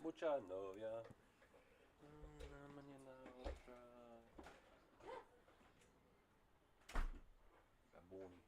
Mucha novia. Mañana otra. Baboni.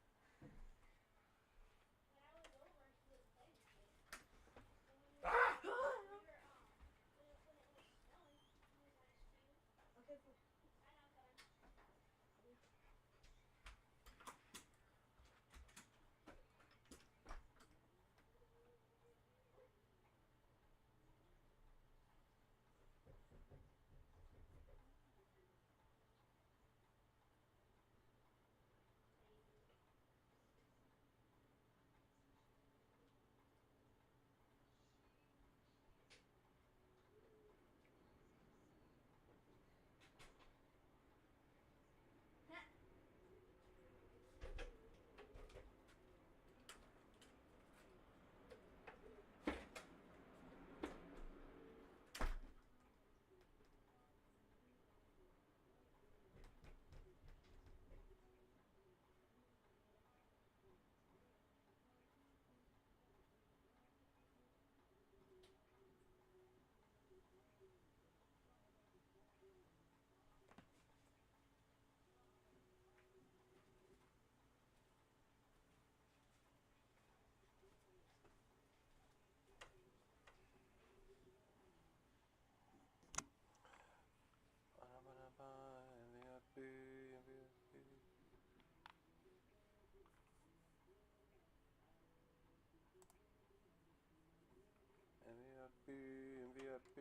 MVP.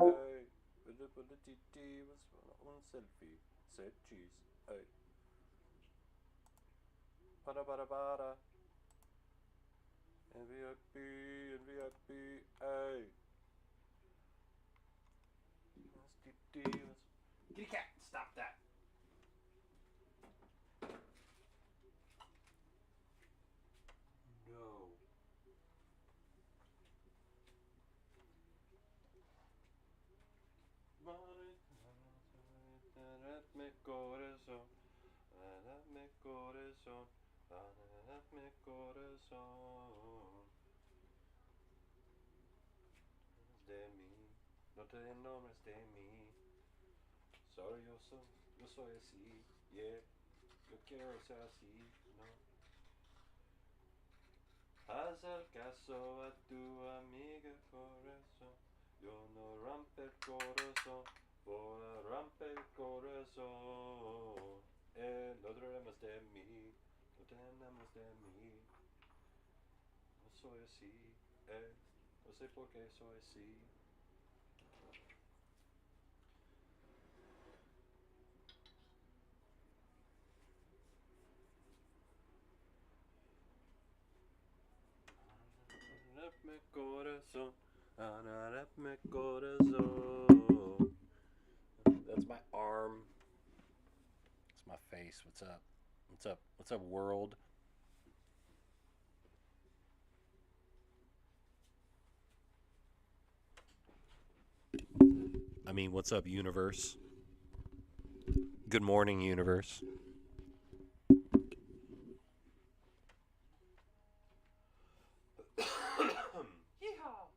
Hey, with the TT was on selfie. Said cheese. Hey. Para para para. MVP, MVP. Hey. TT was. Kitty cat, stop that. No. Mi corazón, mi corazón, mi corazón. De mí, no te nombres de mí. Solo yo soy así, yeah. Yo quiero ser así, no. Haz el caso a tu amiga corazón. Yo no rompe el corazón, voy a romper el corazón. No te enames de mí, no te enames de mí. No soy así, no sé por qué soy así. Mi corazón, mi corazón. That's my arm. That's my face. What's up? What's up? What's up, world? I mean, what's up, universe? Good morning, universe. Yeehaw!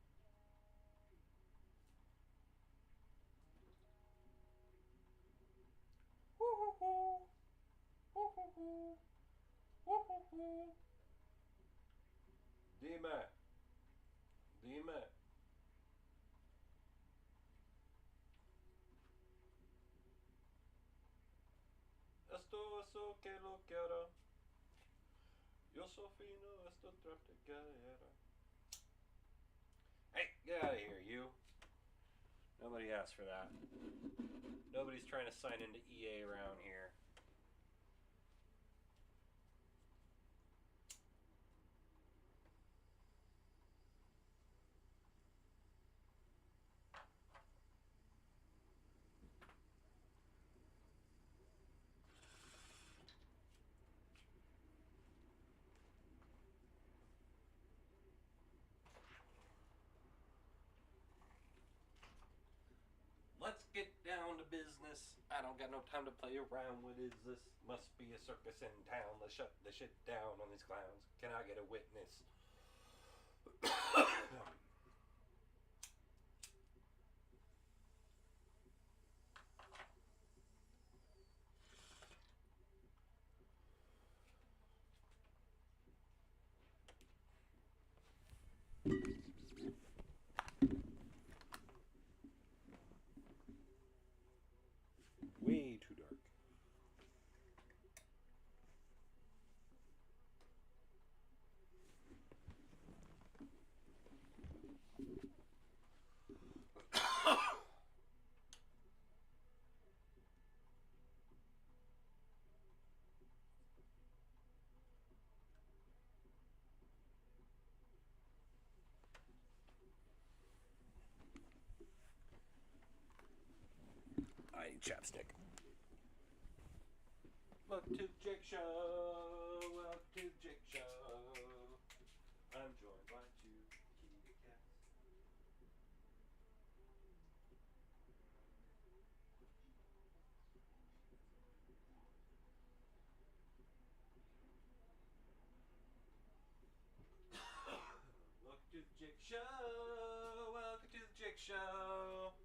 Woo-hoo-hoo. Woo-hoo-hoo. Woo-hoo-hoo. Dime. Dime. Esto es lo que lo quiero. Yo soy fino, esto trate galera. Hey, get out of here, you. Nobody asked for that. Nobody's trying to sign into EA around here. Let's get down to business. I don't got no time to play around. What is this? Must be a circus in town. Let's shut the shit down on these clowns. Can I get a witness? chapstick. Welcome to the Jake Show. Welcome to the Jake Show. I'm joined by two kitty cats. Welcome to the Jake Show. Welcome to the Jake Show.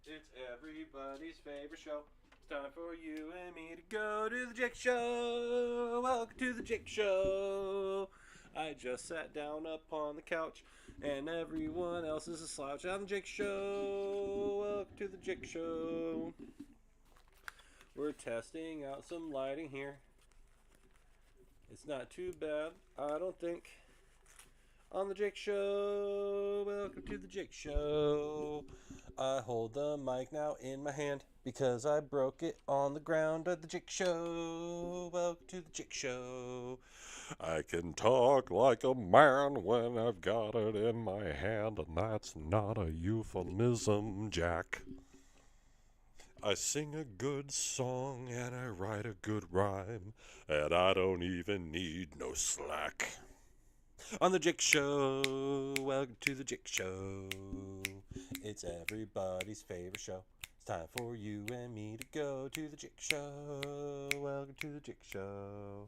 It's everybody's favorite show. It's time for you and me to go to the Jake Show. Welcome to the Jake Show. I just sat down upon the couch, and everyone else is a slouch on the Jake Show. Welcome to the Jake Show. We're testing out some lighting here. It's not too bad, I don't think. On the Jake Show. Welcome to the Jake Show. I hold the mic now in my hand because I broke it on the ground at the Jake Show. Welcome to the Jake Show. I can talk like a man when I've got it in my hand, and that's not a euphemism, Jack. I sing a good song and I write a good rhyme, and I don't even need no slack. On the Jake Show, welcome to the Jake Show. It's everybody's favorite show. It's time for you and me to go to the Jake Show. Welcome to the Jake Show.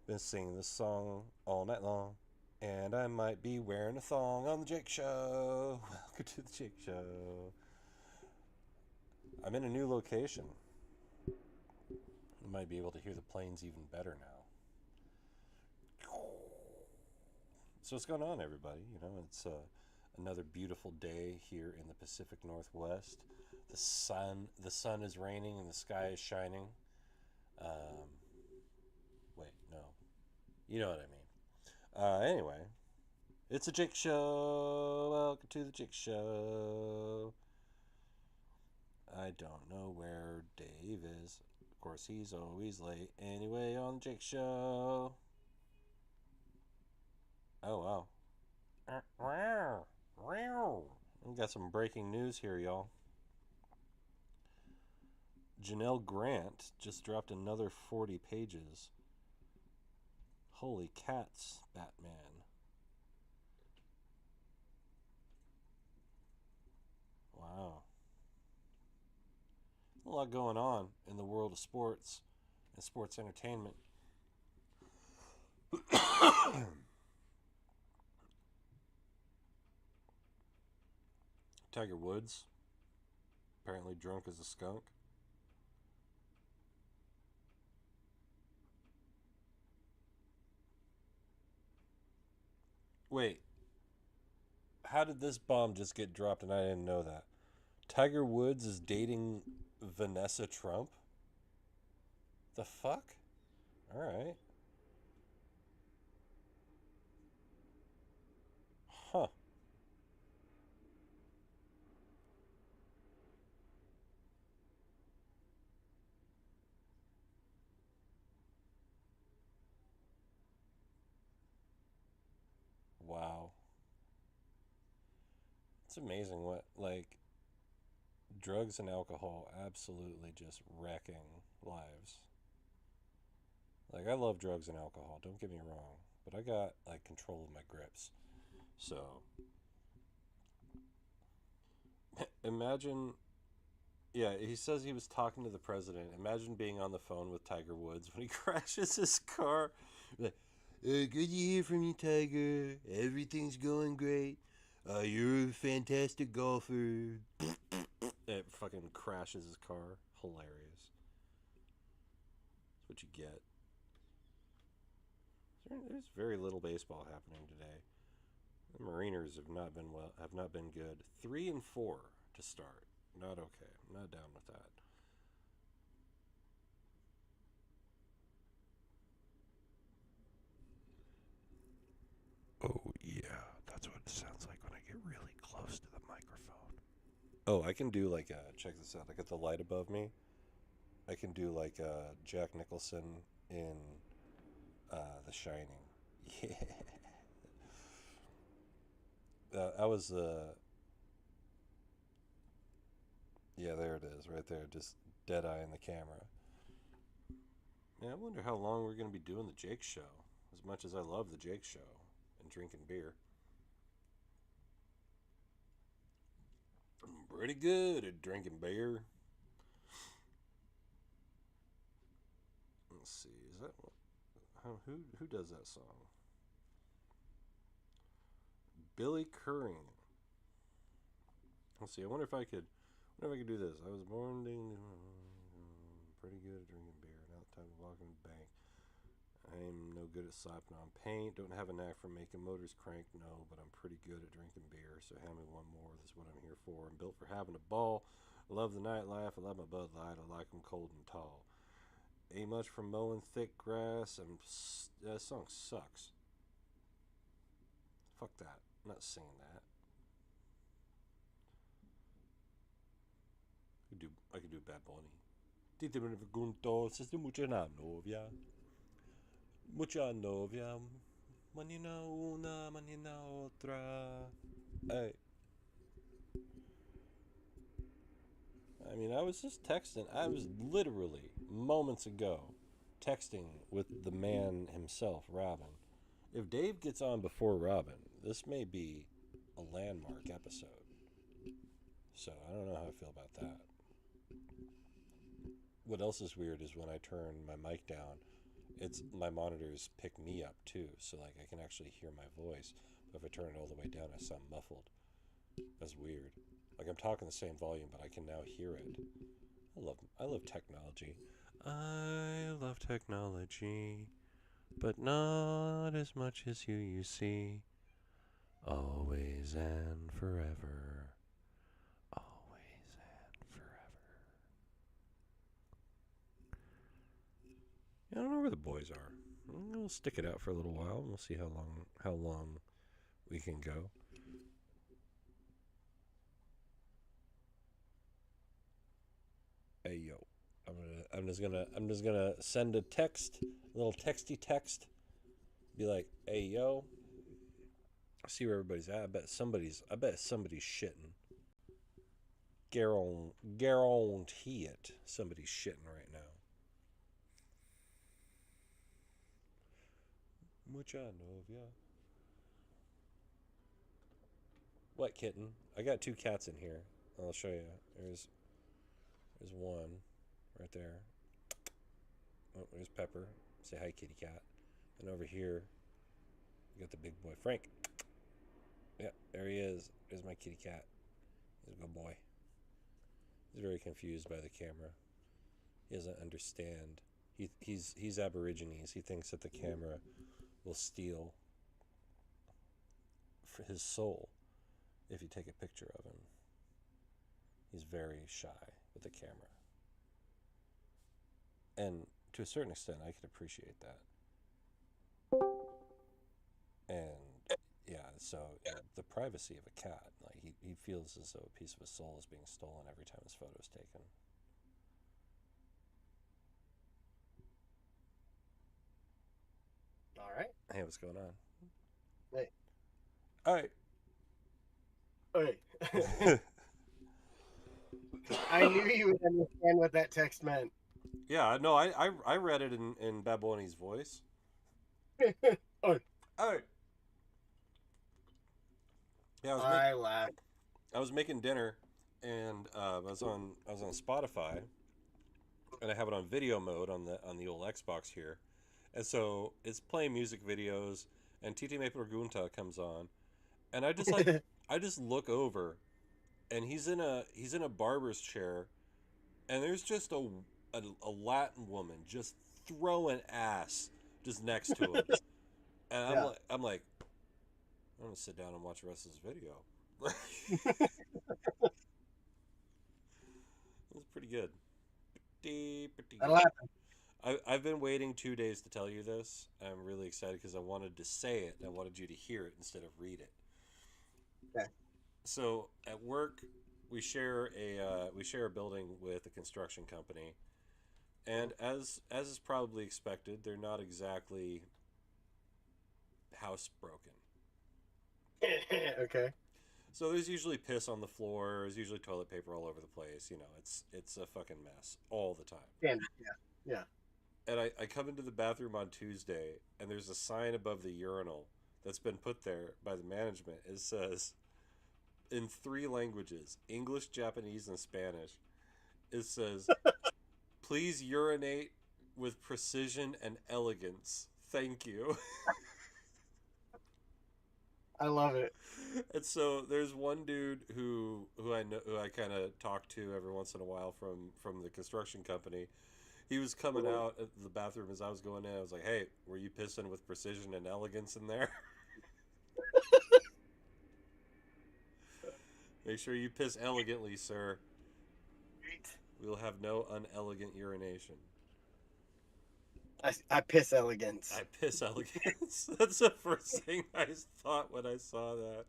Been singing this song all night long, and I might be wearing a thong on the Jake Show. Welcome to the Jake Show. I'm in a new location. You might be able to hear the planes even better now. So what's going on, everybody? You know, it's another beautiful day here in the Pacific Northwest. The sun is raining and the sky is shining. Wait, no. You know what I mean. Anyway, it's a Jake Show. Welcome to the Jake Show. I don't know where Dave is. Of course, he's always late. Anyway, on the Jake Show. Oh, wow. We got some breaking news here, y'all. Janelle Grant just dropped another 40 pages. Holy cats, Batman. Wow. A lot going on in the world of sports and sports entertainment. Tiger Woods, apparently drunk as a skunk. Wait, how did this bomb just get dropped and I didn't know that? Tiger Woods is dating Vanessa Trump? The fuck? Alright. Huh. Wow. It's amazing what, like, drugs and alcohol absolutely just wrecking lives. Like, I love drugs and alcohol, don't get me wrong, but I got, like, control of my grips. So, imagine, yeah, he says he was talking to the president. Imagine being on the phone with Tiger Woods when he crashes his car. Like, good to hear from you, Tiger. Everything's going great. You're a fantastic golfer. It fucking crashes his car. Hilarious. That's what you get. There's very little baseball happening today. The Mariners have not been good. 3-4 to start. Not okay. I'm not down with that. Oh yeah, that's what it sounds like when I get really close to the microphone. Oh, I can do like check this out. I got the light above me. I can do like Jack Nicholson in The Shining. Yeah. I was Yeah, there it is, right there, just dead eye in the camera. Man, I wonder how long we're going to be doing the Jake Show. As much as I love the Jake Show and drinking beer, I'm pretty good at drinking beer. Let's see, is that who does that song? Billy Curring. Let's see. I wonder if I could. Wonder if I could do this. I was born pretty good at drinking beer. Now it's time to walk in the bank. I'm no good at slapping on paint. Don't have a knack for making motors crank. No, but I'm pretty good at drinking beer. So hand me one more. That's what I'm here for. I'm built for having a ball. I love the nightlife. I love my Bud Light. I like them cold and tall. Ain't much from mowing thick grass. That song sucks. Fuck that. I'm not singing that. I could do Bad Bunny. Dite me pregunto se estoy mucha novia. Mucha novia. Manina una, manina otra. Hey. I mean, I was just texting. I was literally moments ago texting with the man himself, Robin. If Dave gets on before Robin, this may be a landmark episode. So I don't know how I feel about that. What else is weird is when I turn my mic down, it's my monitors pick me up too, so like I can actually hear my voice. But if I turn it all the way down, I sound muffled. That's weird. Like I'm talking the same volume, but I can now hear it. I love technology. I love technology, but not as much as you see. Always and forever. Always and forever. Yeah, I don't know where the boys are. We'll stick it out for a little while and we'll see how long we can go. Hey yo. I'm just gonna send a text, a little texty text. Be like, hey yo, see where everybody's at. I bet somebody's shitting. Guarantee it. Somebody's shitting right now. Mucha novia. What kitten? I got two cats in here. I'll show you. There's one right there. Oh, there's Pepper. Say hi, kitty cat. And over here, we got the big boy, Frank. Yeah, there he is. There's my kitty cat. He's a good boy. He's very confused by the camera. He doesn't understand. He's Aborigines. He thinks that the camera will steal for his soul if you take a picture of him. He's very shy with the camera. And to a certain extent, I can appreciate that. And yeah, so the privacy of a cat, like he feels as though a piece of his soul is being stolen every time his photo is taken. All right. Hey, what's going on? Hey. All right. Hey. I knew you would understand what that text meant. Yeah, no, I read it in Baboni's voice. Oh, All right. Yeah, I laughed. I was making dinner, and I was on Spotify, and I have it on video mode on the old Xbox here, and so it's playing music videos, and Titi Me Pregunta comes on, and I just look over, and he's in a barber's chair, and there's just a Latin woman just throwing ass just next to him, and Yeah. I'm like I'm gonna sit down and watch the rest of this video. It was pretty good. Pretty I good. laughed. I've been waiting 2 days to tell you this. I'm really excited because I wanted to say it and I wanted you to hear it instead of read it. Okay. So at work, we share a building with a construction company, and as is probably expected, they're not exactly housebroken. Okay. So there's usually piss on the floor. There's usually toilet paper all over the place. You know, it's a fucking mess all the time. Standard. Yeah. Yeah. And I come into the bathroom on Tuesday, and there's a sign above the urinal that's been put there by the management. It says, in three languages, English, Japanese, and Spanish, it says, please urinate with precision and elegance. Thank you. I love it. And so there's one dude who I know, who I kind of talk to every once in a while from the construction company. He was coming out at the bathroom as I was going in. I was like, "Hey, were you pissing with precision and elegance in there? Make sure you piss elegantly, sir. We will have no unelegant urination." I piss elegance. I piss elegance. That's the first thing I thought when I saw that.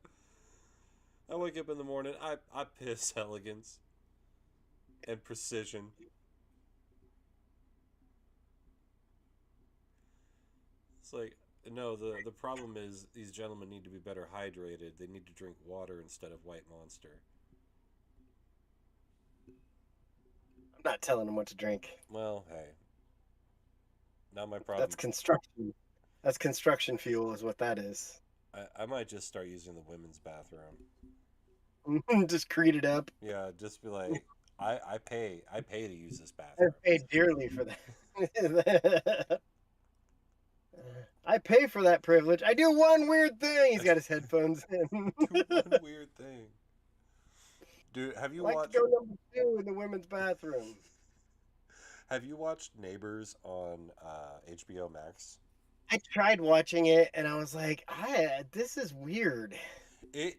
I wake up in the morning. I piss elegance and precision. It's like, no, the problem is these gentlemen need to be better hydrated. They need to drink water instead of White Monster. I'm not telling them what to drink. Well, hey, not my problem. That's construction. That's construction fuel, is what that is. I might just start using the women's bathroom. Just creed it up. Yeah, just be like, I pay to use this I bathroom. paid dearly for that. I pay for that privilege. I do one weird thing. He's got his headphones in. Do one weird thing. Dude, have you I like watched? to go number 2 in the women's bathroom. Have you watched Neighbors on HBO Max? I tried watching it and I was like, this is weird.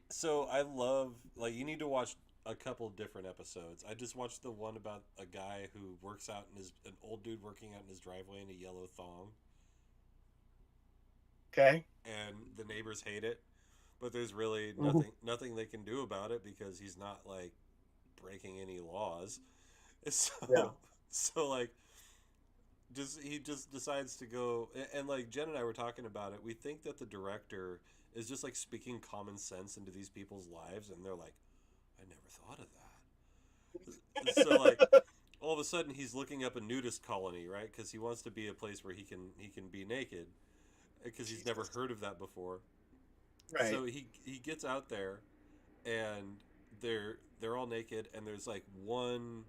So I love, like, you need to watch a couple different episodes. I just watched the one about a guy who works out in an old dude working out in his driveway in a yellow thong. Okay. And the neighbors hate it, but there's really nothing they can do about it because he's not like breaking any laws. So Yeah. so like he just decides to go, and like Jen and I were talking about it. We think that the director is just like speaking common sense into these people's lives, and they're like, I never thought of that. So like all of a sudden he's looking up a nudist colony, right? Because he wants to be a place where he can be naked, because he's never heard of that before. Right. So he gets out there, and they're all naked, and there's like one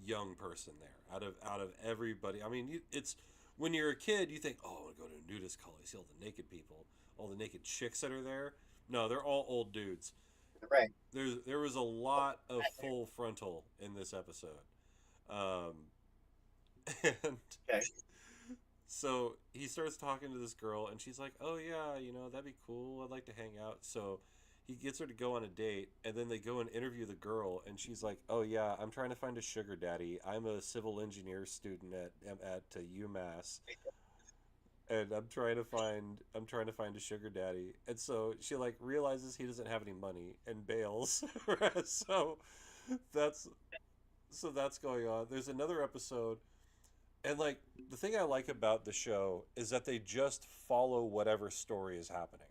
young person there out of everybody. I mean, it's when you're a kid, you think, oh, I'll go to a nudist colony, see all the naked people, all the naked chicks that are there. No, they're all old dudes. Right. There was a lot of full frontal in this episode, and Okay. so he starts talking to this girl, and she's like, oh yeah, that'd be cool, I'd like to hang out. So he gets her to go on a date, and then they go and interview the girl, and she's like, oh yeah, I'm trying to find a sugar daddy. I'm a civil engineer student at UMass, and I'm trying to find a sugar daddy. And so she like realizes he doesn't have any money and bails. so that's going on. There's another episode. And like the thing I like about the show is that they just follow whatever story is happening.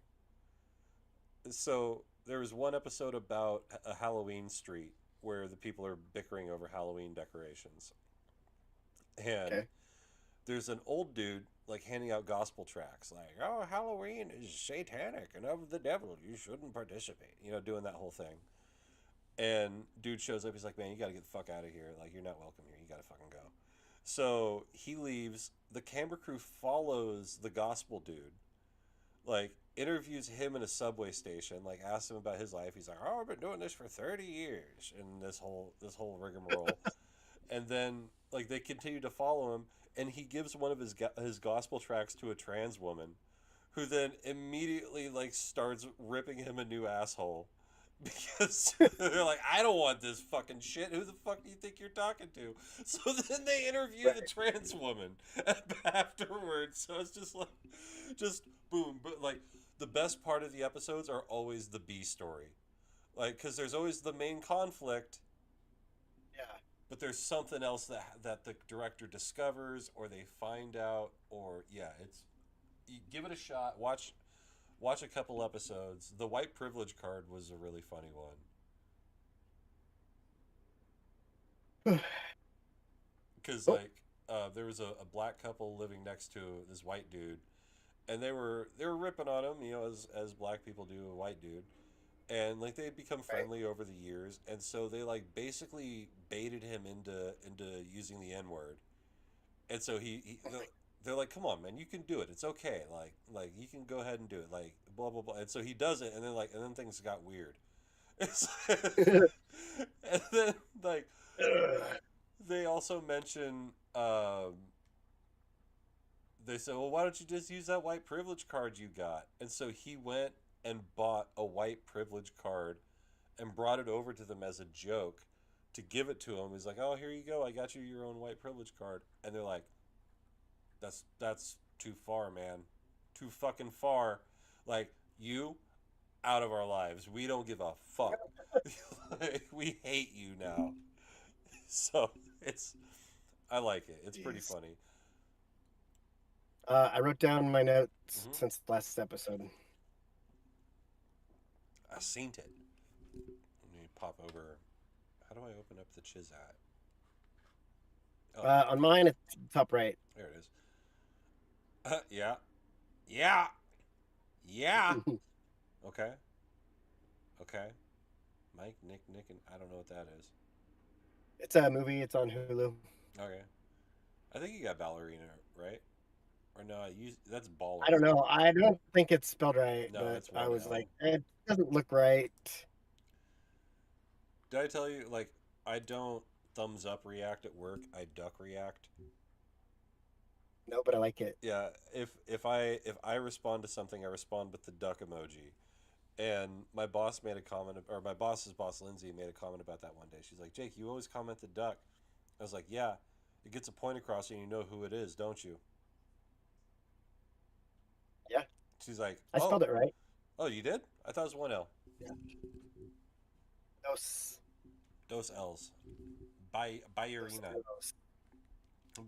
So there was one episode about a Halloween street where the people are bickering over Halloween decorations. And Okay. there's an old dude like handing out gospel tracts like, oh, Halloween is satanic and of the devil, you shouldn't participate, doing that whole thing. And dude shows up, he's like, man, you gotta get the fuck out of here, like, you're not welcome here, you gotta fucking go. So he leaves. The camera crew follows the gospel dude, like interviews him in a subway station, like asks him about his life. He's like, oh, I've been doing this for 30 years, and this whole rigmarole. And then like they continue to follow him, and he gives one of his gospel tracts to a trans woman, who then immediately like starts ripping him a new asshole, because they're like, I don't want this fucking shit. Who the fuck do you think you're talking to? So then they interview the trans woman afterwards. So it's just boom. But like the best part of the episodes are always the B story, like because there's always the main conflict. Yeah. But there's something else that the director discovers, or they find out, or yeah, you give it a shot. Watch watch a couple episodes. The white privilege card was a really funny one. Because Oh, like there was a black couple living next to this white dude, and they were ripping on him, as black people do a white dude, and like they had become right. friendly over the years, and so they like basically baited him into using the N word, and so they're like, come on, man, you can do it. It's okay. Like you can go ahead and do it. Like blah blah blah. And so he does it, and then things got weird. And then like they also mention they said, well, why don't you just use that white privilege card you got? And so he went and bought a white privilege card and brought it over to them as a joke to give it to him. He's like, oh, here you go. I got you your own white privilege card. And they're like, that's too far, man. Too fucking far. Like, you out of our lives. We don't give a fuck. Like, we hate you now. So I like it. It's pretty Jeez. funny. I wrote down my notes Hmm. since last episode. I seen it. Let me pop over. How do I open up the Chizat? Oh, On mine, it's top right. there it is. Yeah. Yeah. Yeah. Okay. Okay. Mike, Nick, and I don't know what that is. It's a movie. It's on Hulu. Okay. I think you got ballerina, right? Or no, that's I baller. don't know. I don't think it's spelled right, No, but it's I one was L. like, it doesn't look right. Did I tell you, like, I don't thumbs up react at work, I duck react? No, but I like it. Yeah, if I respond to something, I respond with the duck emoji. And my boss made a comment, or my boss's boss, Lindsay, made a comment about that one day. She's like, Jake, you always comment the duck. I was like, yeah, it gets a point across and you know who it is, don't you? Yeah, She's like, I spelled it right. oh, you did? I thought it was one L. Yeah. Dos. Dos L's. Dos Bayerina. L's.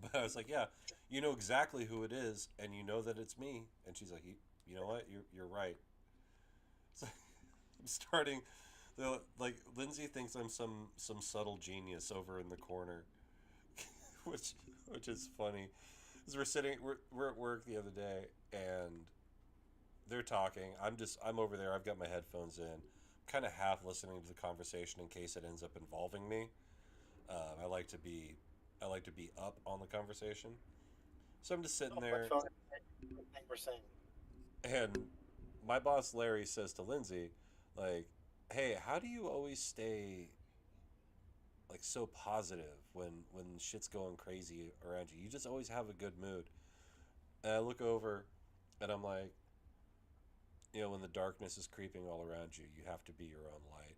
But I was like, yeah, you know exactly who it is, and you know that it's me. And she's like, you know what? You're right. So I'm starting. Like Lindsay thinks I'm some subtle genius over in the corner, which which is funny. Because we're at work the other day, and they're talking. I'm over there. I've got my headphones in, kind of half listening to the conversation in case it ends up involving me. I like to be I like to be up on the conversation. So I'm just sitting Oh, my there, phone. What they were saying. and my boss Larry says to Lindsay, like, "Hey, how do you always stay like so positive when shit's going crazy around you? You just always have a good mood." And I look over, and I'm like, when the darkness is creeping all around you, you have to be your own light.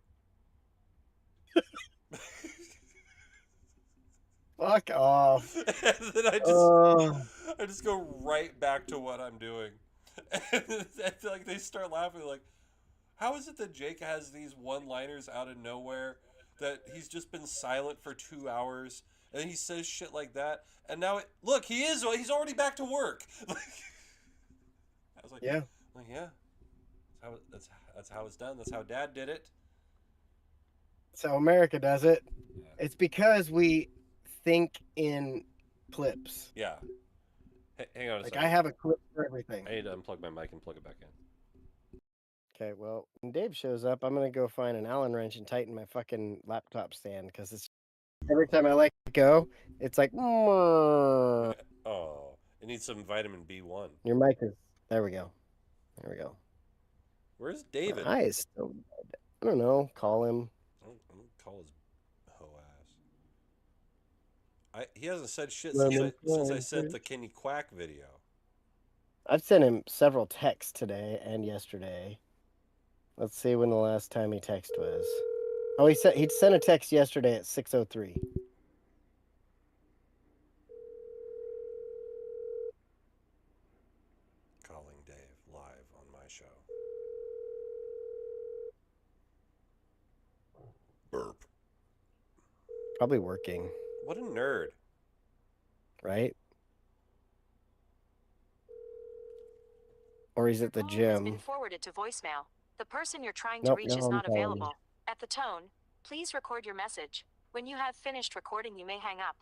Fuck off. And then Oh, I just go right back to what I'm doing. And I feel like they start laughing like, how is it that Jake has these one-liners out of nowhere that he's just been silent for 2 hours and he says shit like that and now look, he's already back to work. I was yeah. yeah, that's how it's done. That's how Dad did it. That's how America does it. Yeah. It's because we think in clips. Yeah. Hang on a Like I second. have a clip for everything. I need to unplug my mic and plug it back in. Okay, well, when Dave shows up, I'm gonna go find an Allen wrench and tighten my fucking laptop stand because it's every time I let it go, it's like "Mwah." Oh, it needs some vitamin B1. Your mic is. There we go. There we go. Where's My David? eye is still. I don't know. Call him. I'm gonna call his hoe ass. He hasn't said shit Lemon since I sent Square. the Kenny Quack video. I've sent him several texts today and yesterday. Let's see when the last time he texted was. Oh, he'd sent a text yesterday at 6:03. Calling Dave live on my show. Burp. Probably working, What a nerd. right? Or he's at the Call has been gym. forwarded to voicemail. The person you're trying to Nope, reach no, is I'm not calling. available. At the tone, please record your message. When you have finished recording, you may hang up.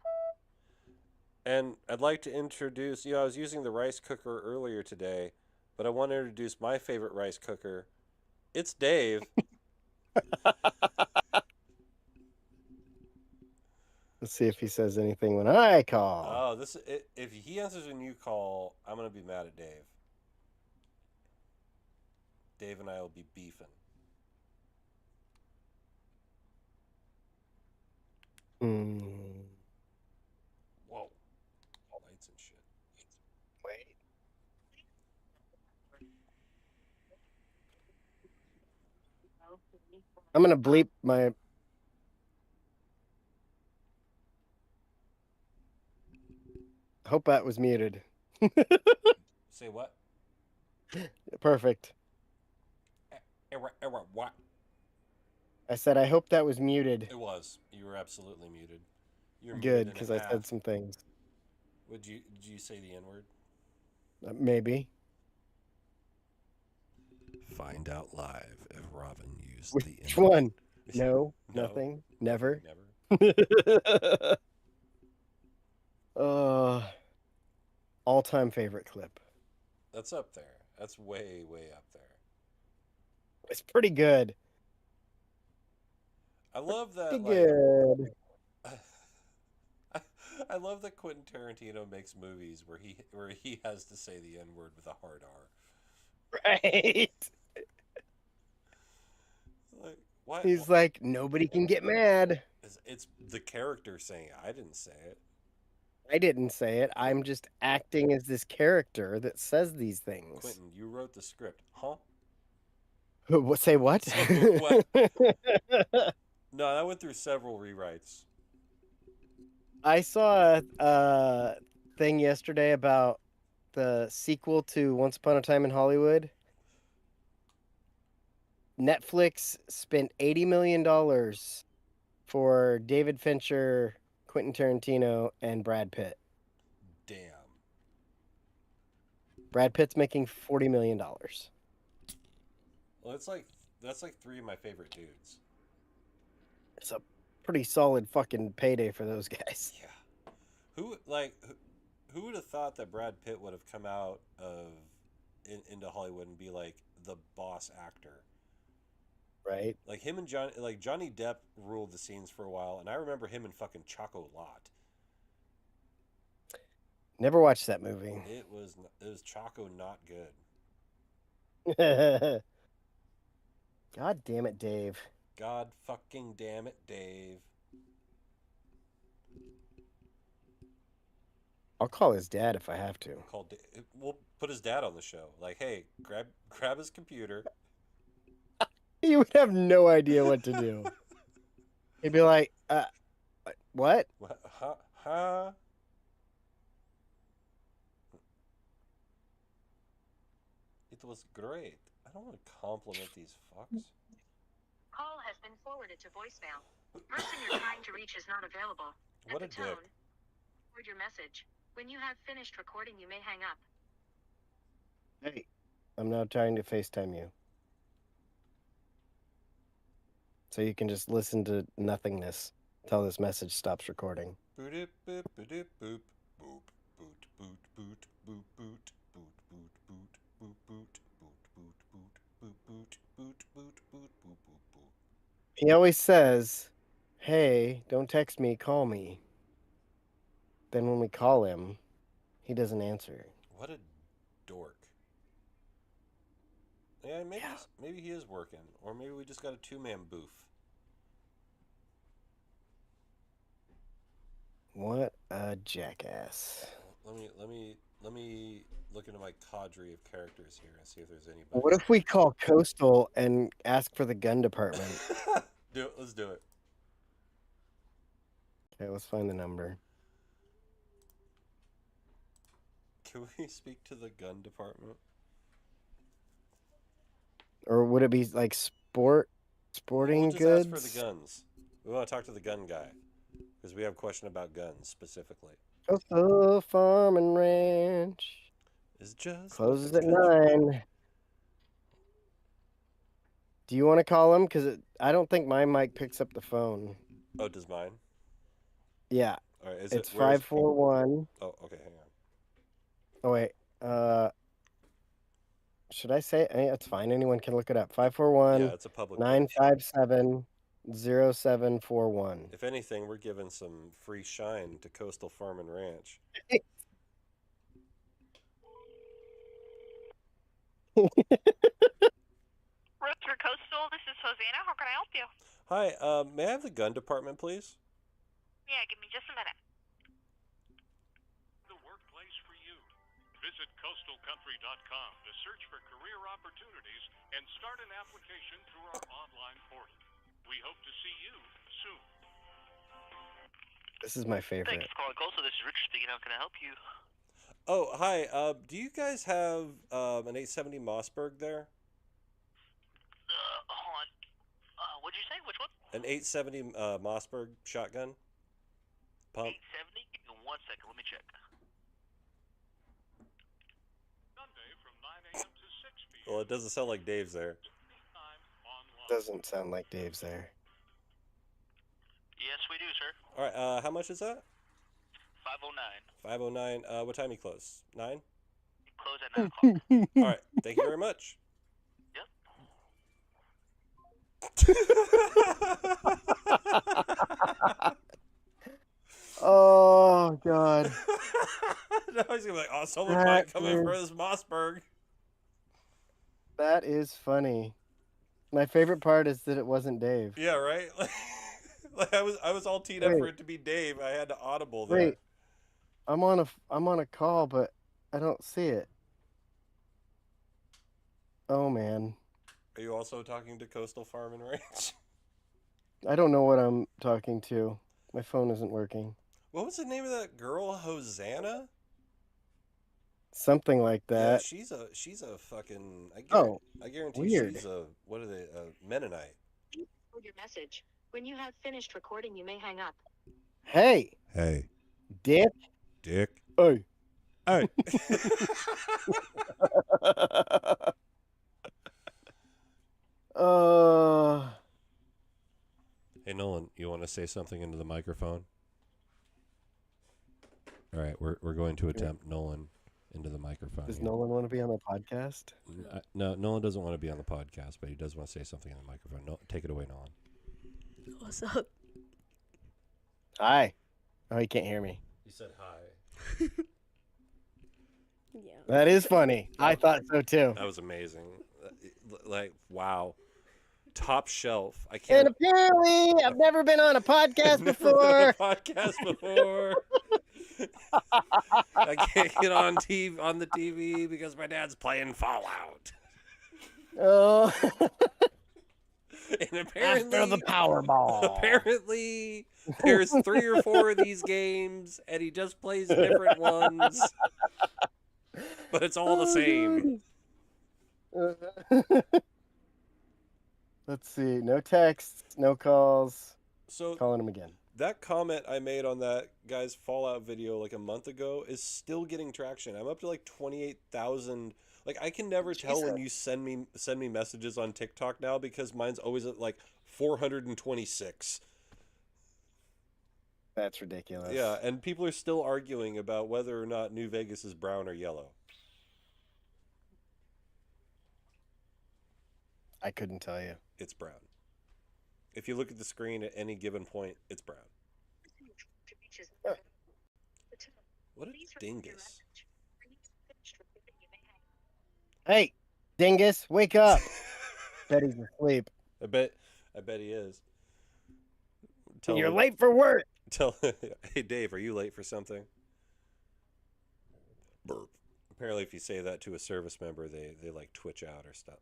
And I'd like to introduce, I was using the rice cooker earlier today, but I want to introduce my favorite rice cooker. It's Dave. Let's see if he says anything when I call. Oh, if he answers when you call, I'm going to be mad at Dave. Dave and I will be beefing. Whoa. Lights and shit. Wait. I'm going to bleep my... Hope that was muted. Say what? Perfect. What? I said, I hope that was muted. It was. You were absolutely muted. You're Good, muted because in I half. said some things. Did you say the N-word? Maybe. Find out live if Robin used Which the N-word. one? No, nothing, never. All-time favorite clip. That's up there. That's way, way up there. It's pretty good. I love that. Pretty good. I love that Quentin Tarantino makes movies where he has to say the N-word with a hard R. Right. Like, what? He's like, nobody can get mad. It's the character saying it. I didn't say it. I didn't say it. I'm just acting as this character that says these things. Quentin, you wrote the script, huh? What? Say what? What? No, that went through several rewrites. I saw a thing yesterday about the sequel to Once Upon a Time in Hollywood. Netflix spent $80 million for David Fincher, Quentin Tarantino, and Brad Pitt. Damn. Brad Pitt's making $40 million. Well, that's like three of my favorite dudes. It's a pretty solid fucking payday for those guys. Yeah. Who would have thought that Brad Pitt would have come out into Hollywood and be like the boss actor? Right. Like him and Johnny Depp ruled the scenes for a while, and I remember him in fucking Choco Lot. Never watched that movie. It was Choco not good. God damn it, Dave. God fucking damn it, Dave. I'll call his dad if I have to. We'll put his dad on the show. Like, hey, grab his computer. He would have no idea what to do. He'd be like, what? Huh? It was great. I don't want to compliment these fucks. Call has been forwarded to voicemail. The person you're trying to reach is not available. What At a the tone, dick. record your message. When you have finished recording, you may hang up. Hey, I'm now trying to FaceTime you. So you can just listen to nothingness until this message stops recording. Boop boop boop boop boop boop boot boot boot boot boot boot boot boot boot boot boot boot boot boot boot boot boot boot. He always says, hey, don't text me, call me. Then when we call him, he doesn't answer. What a dork. Yeah, maybe he is working, or maybe we just got a two-man booth. What a jackass. Let me look into my cadre of characters here and see if there's anybody. What if we call Coastal and ask for the gun department? Let's do it. Okay, let's find the number. Can we speak to the gun department? Or would it be like sporting we'll just goods? ask for the guns. We want to talk to the gun guy because we have a question about guns specifically. Coastal Farm and Ranch. is just Closes a at country. 9. Do you want to call him? Because I don't think my mic picks up the phone. Oh, does mine? Yeah, All right, is it it's where is? 541. Oh, okay, hang on. Oh wait. Should I say it? It's fine. Anyone can look it up. 541 Yeah, it's a public place. 957 0741. If anything, we're giving some free shine to Coastal Farm and Ranch. Rutherford Coastal, this is Hosanna. How can I help you? Hi, may I have the gun department, please? Yeah, give me just a minute. The workplace for you. Visit coastalcountry.com to search for career opportunities and start an application through our online portal. We hope to see you soon. This is my Thank favorite. you for calling Coastal. This is Richard speaking. How can I help you? Oh, hi. Do you guys have an 870 Mossberg there? Hold on. What'd you say? Which one? An 870 Mossberg shotgun? Pump? 870? Give me 1 second. Let me check. Sunday from 9 a.m. to 6 p.m. Well, it doesn't sound like Dave's there. Anytime online. Doesn't sound like Dave's there. Yes, we do, sir. All right, how much is that? 509. 509. What time you close? 9? Close at 9 o'clock. All right, thank you very much. Oh God. Now he's gonna be like, oh, someone That might come in for is- this Mossberg. That is funny. My favorite part is that it wasn't Dave. Yeah, right. Like I was all teed up for Wait. it to be Dave. I had to audible there. Wait. I'm on a call, but I don't see it. Oh man. Are you also talking to Coastal Farm and Ranch? I don't know what I'm talking to. My phone isn't working. What was the name of that girl? Hosanna? Something like Yeah, that. she's a fucking. Oh, I guarantee weird. she's a what are they? A Mennonite. Record your message. When you have finished recording, you may hang up. Hey, Hey, Dick. Dick. Hey. Hey. Hey Nolan, you want to say something into the microphone? All right, we're going to attempt Nolan into the microphone. Does here. Nolan want to be on the podcast? No, Nolan doesn't want to be on the podcast, but he does want to say something in the microphone. No, take it away, Nolan. What's up? Hi. Oh, he can't hear me. You said hi. Yeah. That is funny. I thought so too. That was amazing. Like, wow. Top shelf. I And can't. apparently, I've never been on a podcast Never been on a before. podcast before. I can't get on the TV because my dad's playing Fallout. Oh, And apparently, after the Powerball. apparently, there's 3 or 4 of these games, and he just plays different ones. But it's all the same. Let's see. No texts, no calls. So Calling him again. that comment I made on that guy's Fallout video like a month ago is still getting traction. I'm up to like 28,000. Like I can never tell when you send me messages on TikTok now because mine's always at like 426. That's ridiculous. Yeah, and people are still arguing about whether or not New Vegas is brown or yellow. I couldn't tell you. It's brown. If you look at the screen at any given point, it's brown. What a dingus. Hey, dingus, wake up. Bet he's asleep. I bet he is. You're him- late for work. Hey Dave, are you late for something? Burp. Apparently, if you say that to a service member, they like twitch out or stuff.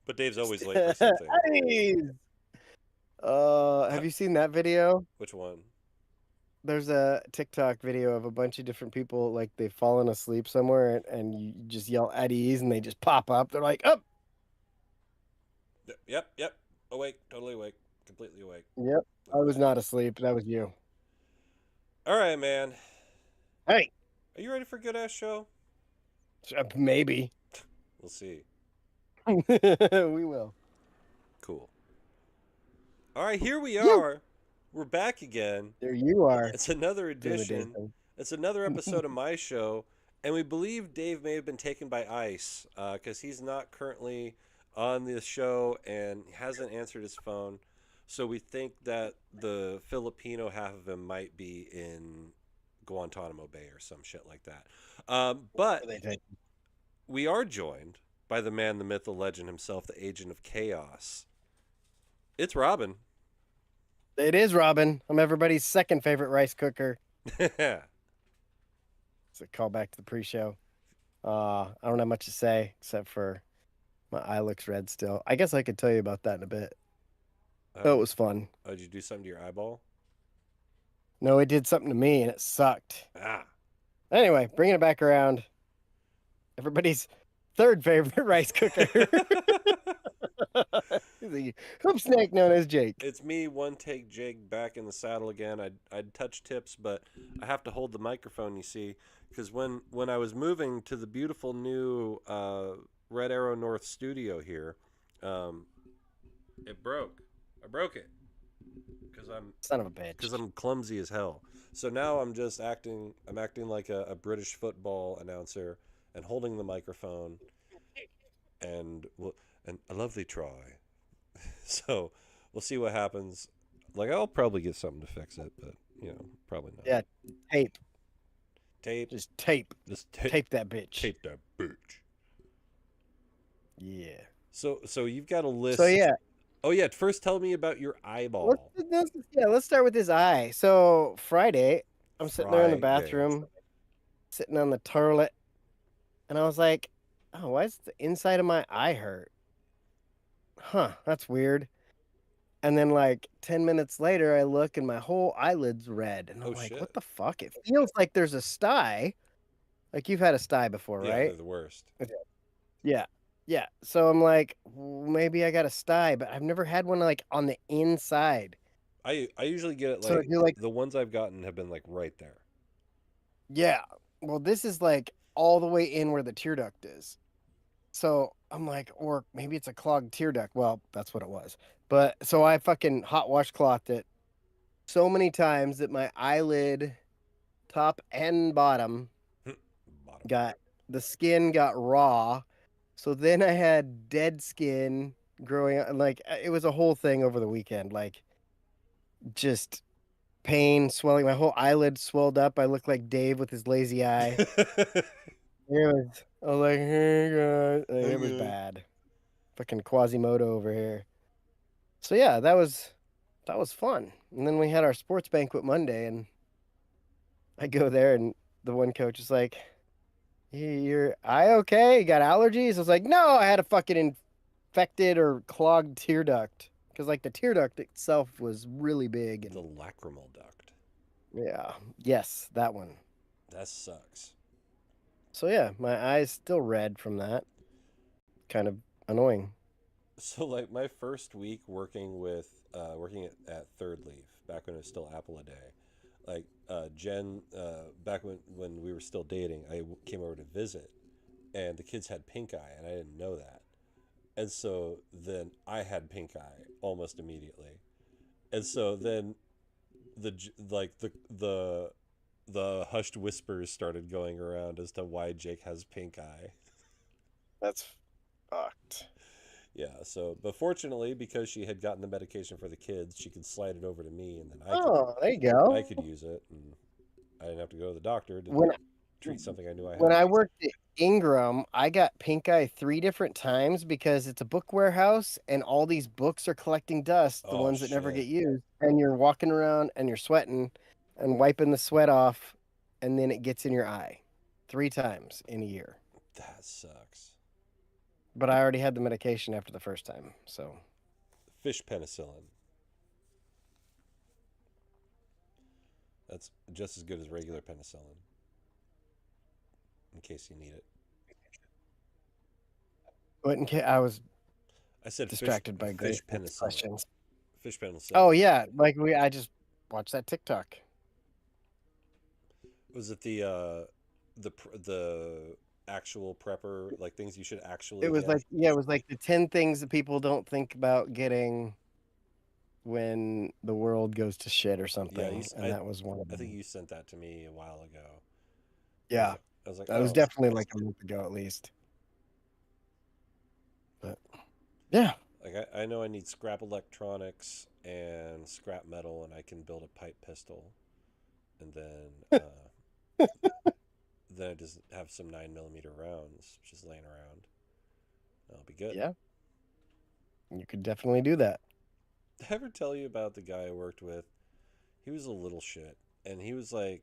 But Dave's always late for something. Jeez. Have you seen that video? Which one? There's a TikTok video of a bunch of different people, like they've fallen asleep somewhere, and you just yell at ease, and they just pop up. They're like, "Up!" Yep. Awake, totally awake, completely awake. Yep. I was not asleep. That was you. All right, man. Hey. Are you ready for a good ass show? Maybe. We'll see. We will. Cool. All right, here we You. are. We're back again. There you are. It's another Doing the Dave edition. thing. It's another episode of my show, and we believe Dave may have been taken by ice because he's not currently on the show and hasn't answered his phone. So we think that the Filipino half of him might be in Guantanamo Bay or some shit like that. But we are joined by the man, the myth, the legend himself, the agent of chaos. It's Robin. It is Robin. I'm everybody's second favorite rice cooker. It's a callback to the pre-show. I don't have much to say except for my eye looks red still. I guess I could tell you about that in a bit. It was fun. Oh, did you do something to your eyeball? No, it did something to me and it sucked. Ah. Anyway, bringing it back around. Everybody's third favorite rice cooker. The hoop snake known as Jake. It's me, one take Jake, back in the saddle again. I'd touch tips, but I have to hold the microphone, you see, because when I was moving to the beautiful new Red Arrow North studio here, it broke. I broke it because I'm Son of a bitch. because I'm clumsy as hell. So now I'm just acting. I'm acting like a British football announcer and holding the microphone, and a lovely try. So we'll see what happens. Like, I'll probably get something to fix it, but probably not. Yeah, tape. Tape. Just tape. Just Tape that bitch. Tape that bitch. Yeah. So you've got a list. So yeah. Oh yeah. First, tell me about your eyeball. Let's start with his eye. So Friday, I'm sitting there in the Friday. bathroom, sitting on the toilet, and I was like, "Oh, why does the inside of my eye hurt? Huh, that's weird." And then like 10 minutes later, I look and my whole eyelid's red, and I'm Oh, like, shit. "What the fuck?" It feels like there's a sty. Like you've had a sty before, Yeah, right? they're the worst. Yeah. Yeah. So I'm like, maybe I got a sty, but I've never had one like on the inside. I usually get it So like, you're like, the ones I've gotten have been like right there. yeah. Well, this is like all the way in where the tear duct is. So I'm like, or maybe it's a clogged tear duct. Well, that's what it was. But so I fucking hot washclothed it so many times that my eyelid, top and bottom, Bottom. the skin got raw. So then I had dead skin growing up. Like it was a whole thing over the weekend. Like just pain, swelling. My whole eyelid swelled up. I looked like Dave with his lazy eye. I was like, hey guys. Like, it was bad. Fucking Quasimodo over here. So yeah, that was fun. And then we had our sports banquet Monday, and I go there, and the one coach is like, "Your eye okay? You got allergies?" I was like, "No, I had a fucking infected or clogged tear duct." Because like the tear duct itself was really big. And The lacrimal duct. yeah, yes, that one. That sucks. So yeah, my eye's still red from that. Kind of annoying. So like my first week working at Third Leaf, back when it was still Apple a day, like Jen, back when we were still dating, I came over to visit, and the kids had pink eye, and I didn't know that, and so then I had pink eye almost immediately, and so then the hushed whispers started going around as to why Jake has pink eye. That's fucked. Yeah, so, but fortunately, because she had gotten the medication for the kids, she could slide it over to me, and then There you go. I could use it, and I didn't have to go to the doctor to When treat something I knew I had. When I worked at Ingram, I got pink eye 3 different times because it's a book warehouse and all these books are collecting dust, the Oh, ones that never shit. get used. And you're walking around and you're sweating and wiping the sweat off, and then it gets in your eye 3 times in a year. That sucks. But I already had the medication after the first time, so. Fish penicillin. That's just as good as regular penicillin, in case you need it. But in case I was I said distracted by fish great penicillin. questions. Fish penicillin. Oh yeah, like I just watched that TikTok. Was it the the actual prepper, like things you should actually It was get. like, yeah, it was like the 10 things that people don't think about getting when the world goes to shit or something, and that was one of I think them. you sent that to me a while ago. Yeah, I was like, that was oh, definitely like a month ago at least. But yeah, like I know I need scrap electronics and scrap metal, and I can build a pipe pistol, and then I just have some 9mm rounds just laying around. That'll be good. yeah, you could definitely do that. Did I ever tell you about the guy I worked with? He was a little shit, and he was like,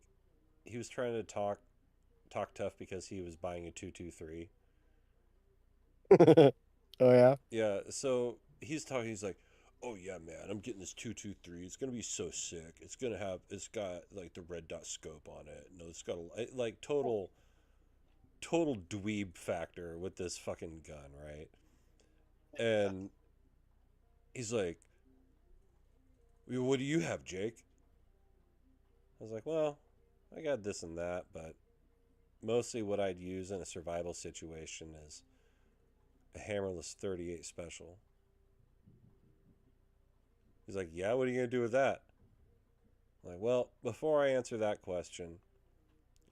he was trying to talk tough because he was buying a 223. Oh yeah. Yeah, so he's talking. He's like, "Oh yeah, man, I'm getting this 223. It's gonna be so sick. It's got like the red dot scope on it. No, it's got like total dweeb factor with this fucking gun, right?" And he's like, "Well, what do you have, Jake?" I was like, "Well, I got this and that, but mostly what I'd use in a survival situation is a hammerless 38 special." He's like, "Yeah, what are you gonna do with that?" I'm like, well, before I answer that question,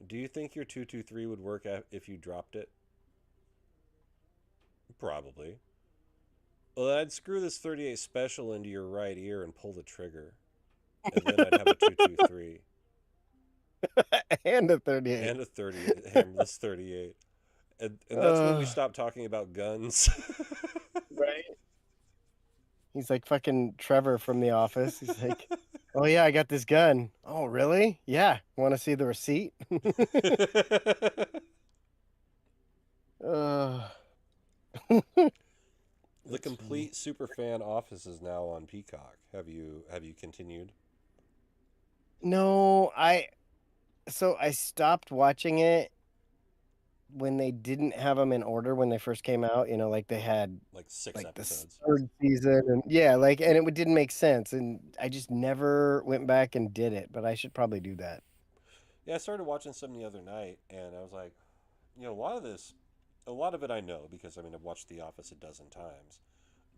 do you think your 223 would work if you dropped it? Probably. Well, then I'd screw this 38 special into your right ear and pull the trigger, and then I'd have a 223 And a 38. and a 38 hammerless 38, and that's when we stopped talking about guns. Right. He's like fucking Trevor from The Office. He's like, "Oh yeah, I got this gun." "Oh really? Yeah. Want to see the receipt?" uh, The complete superfan office is now on Peacock. Have you continued? No, I stopped watching it when they didn't have them in order when they first came out. You know, like they had Like six like the episodes. third season, and yeah, like, and it didn't make sense, and I just never went back and did it. But I should probably do that. Yeah, I started watching some the other night, and I was like, a lot of it I know because I mean I've watched The Office a dozen times.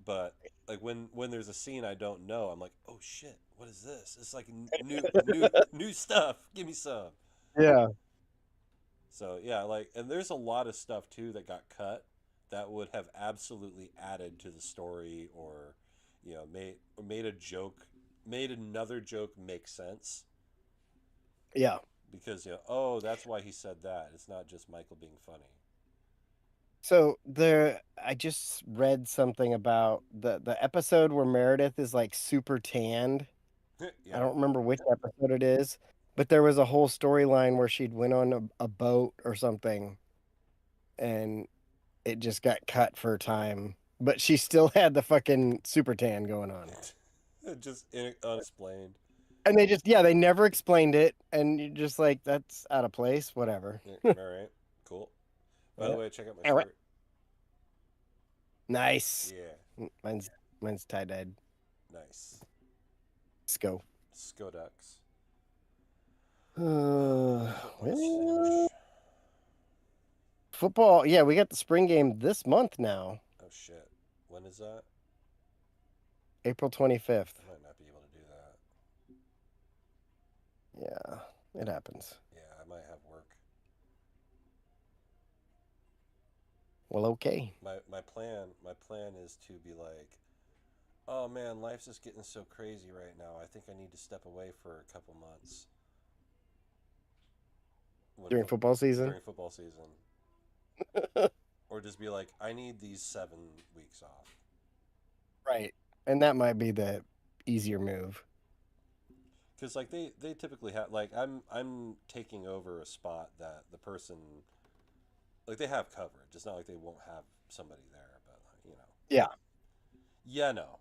But like when there's a scene I don't know, I'm like, oh shit, what is this? It's like new stuff. Give me some. Yeah. So yeah, like, and there's a lot of stuff too that got cut that would have absolutely added to the story, or made a joke, made another joke make sense. Yeah. Because oh, that's why he said that. It's not just Michael being funny. So I just read something about the episode where Meredith is like super tanned. I Yeah. don't remember which episode it is, but there was a whole storyline where she'd went on a boat or something, and it just got cut for time. But she still had the fucking super tan going on. Just unexplained. And they never explained it, and you're just like, that's out of place, whatever. All right, cool. By the way, check out my shirt. Nice. Yeah. Mine's tie-dyed. Nice. Sco. Skodux. Well, football. Yeah, we got the spring game this month now. Oh shit! When is that? April 25th. I might not be able to do that. Yeah, it happens. Yeah, I might have work. Well, okay. My plan is to be like, oh man, life's just getting so crazy right now. I think I need to step away for a couple months. During football season? During football season. Or just be like, I need these 7 weeks off. Right. And that might be the easier move. Because like they typically have, like, I'm taking over a spot that the person, like, they have coverage. It's not like they won't have somebody there, but Yeah. Yeah, no.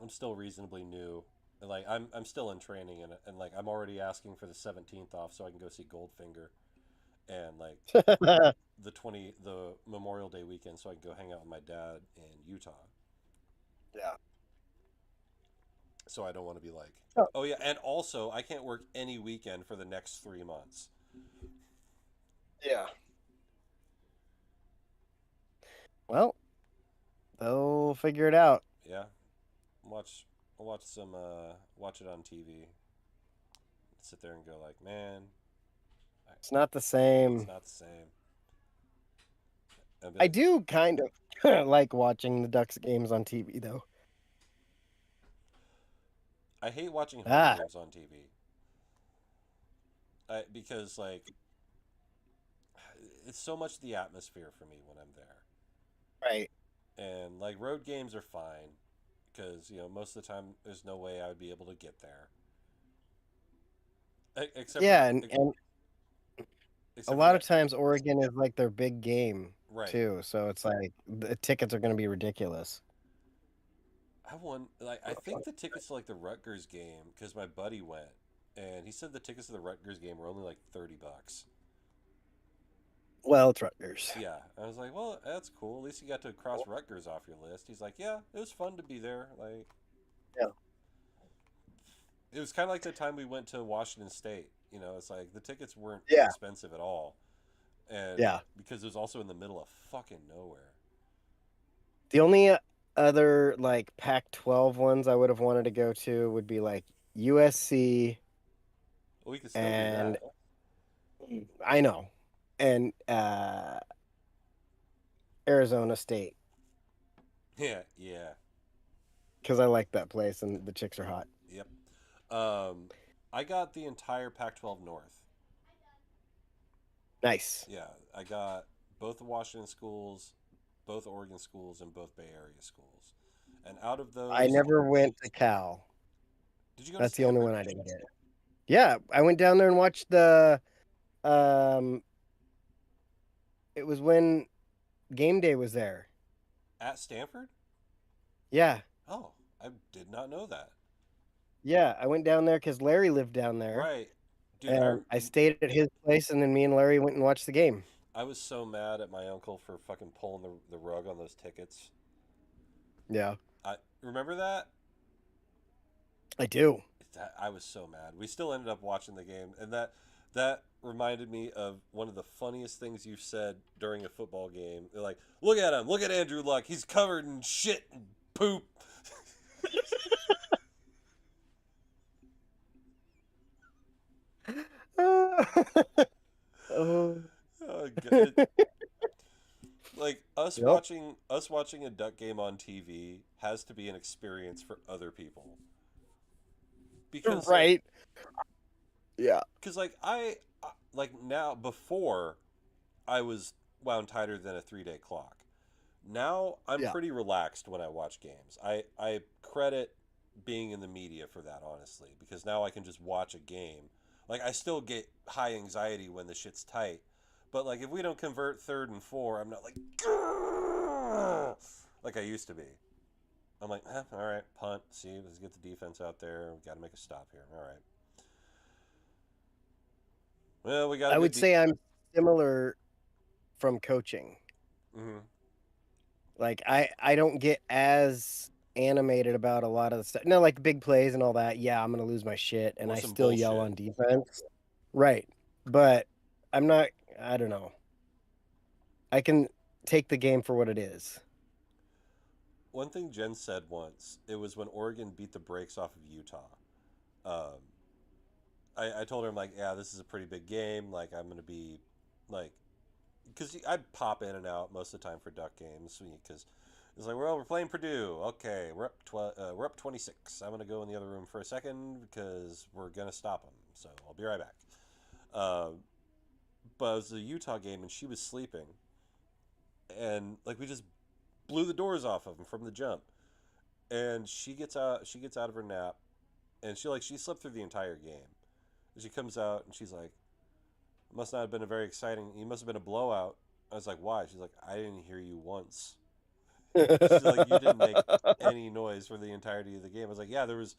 I'm still reasonably new. And like I'm still in training, and like I'm already asking for the 17th off so I can go see Goldfinger, and like the Memorial Day weekend so I can go hang out with my dad in Utah. Yeah. So I don't want to be like, oh yeah, and also I can't work any weekend for the next 3 months. Yeah. Well, they'll figure it out. Yeah, watch watch some watch it on TV. Sit there and go like, man, It's not the it's same. not the same. I do kind of like watching the Ducks games on TV, though. I hate watching home Ah. games on TV. Because like it's so much the atmosphere for me when I'm there. Right. And like road games are fine because most of the time there's no way I would be able to get there. Except Yeah, for, and a except lot for of times Oregon is like their big game right. too, so it's like the tickets are going to be ridiculous. I think the tickets to like the Rutgers game because my buddy went and he said the tickets to the Rutgers game were only like $30. Well, it's Rutgers. Yeah, I was like, well, that's cool. At least you got to cross Rutgers off your list. He's like, yeah, it was fun to be there. Like, Yeah. It was kind of like the time we went to Washington State. It's like the tickets weren't Yeah. expensive at all, and Yeah. because it was also in the middle of fucking nowhere. The only other like Pac-12 ones I would have wanted to go to would be like USC. Well, we could still And do I know, and Arizona State that. Yeah. because I like that place and the chicks are hot. Yep. I got the entire Pac-12 North. Nice. Yeah, I got both the Washington schools, both Oregon schools, and both Bay Area schools. And out of those, I never went to Cal. Did you go? That's to the only Stanford? one I didn't get. Yeah, I went down there and watched the. It was when game day was there. At Stanford? Yeah, Oh, I did not know that. yeah, I went down there because Larry lived down there, Right, dude. and I stayed at his place, and then me and Larry went and watched the game. I was so mad at my uncle for fucking pulling the rug on those tickets. Yeah, I remember that. I do. I was so mad. We still ended up watching the game, and that reminded me of one of the funniest things you've said during a football game. They're like, "Look at him! Look at Andrew Luck! He's covered in shit and poop." Oh, Oh, God. Like us Yep. watching a Duck game on TV has to be an experience for other people. Because right. Yeah. because like now before I was wound tighter than a 3-day clock. Now I'm Yeah. pretty relaxed when I watch games. I credit being in the media for that, honestly, because now I can just watch a game. Like I still get high anxiety when the shit's tight, but like if we don't convert 3rd and 4, I'm not like "Grrr," like I used to be. I'm like, all right, punt. See, let's get the defense out there. We got to make a stop here. All right. Well, we got. I would say I'm similar from coaching. Mm-hmm. Like I don't get as animated about a lot of the stuff. No, like big plays and all that. Yeah, I'm gonna lose my shit, and Or I some still yell bullshit. on defense. Right, but I'm not. I don't know. I can take the game for what it is. One thing Jen said once, it was when Oregon beat the brakes off of Utah. Um, I told her, I'm like, yeah, this is a pretty big game. Like, I'm going to be, like, because I pop in and out most of the time for Duck games. Because it's like, well, we're playing Purdue. Okay, we're up 26. I'm going to go in the other room for a second because we're going to stop them. So I'll be right back. But it was a Utah game, and she was sleeping. And, like, we just blew the doors off of him from the jump, and she gets out of her nap, and she slept through the entire game, and she comes out and she's like, it must not have been it must have been a blowout. I was like, why? She's like, I didn't hear you once. She's like, you didn't make any noise for the entirety of the game. I was like, yeah, there was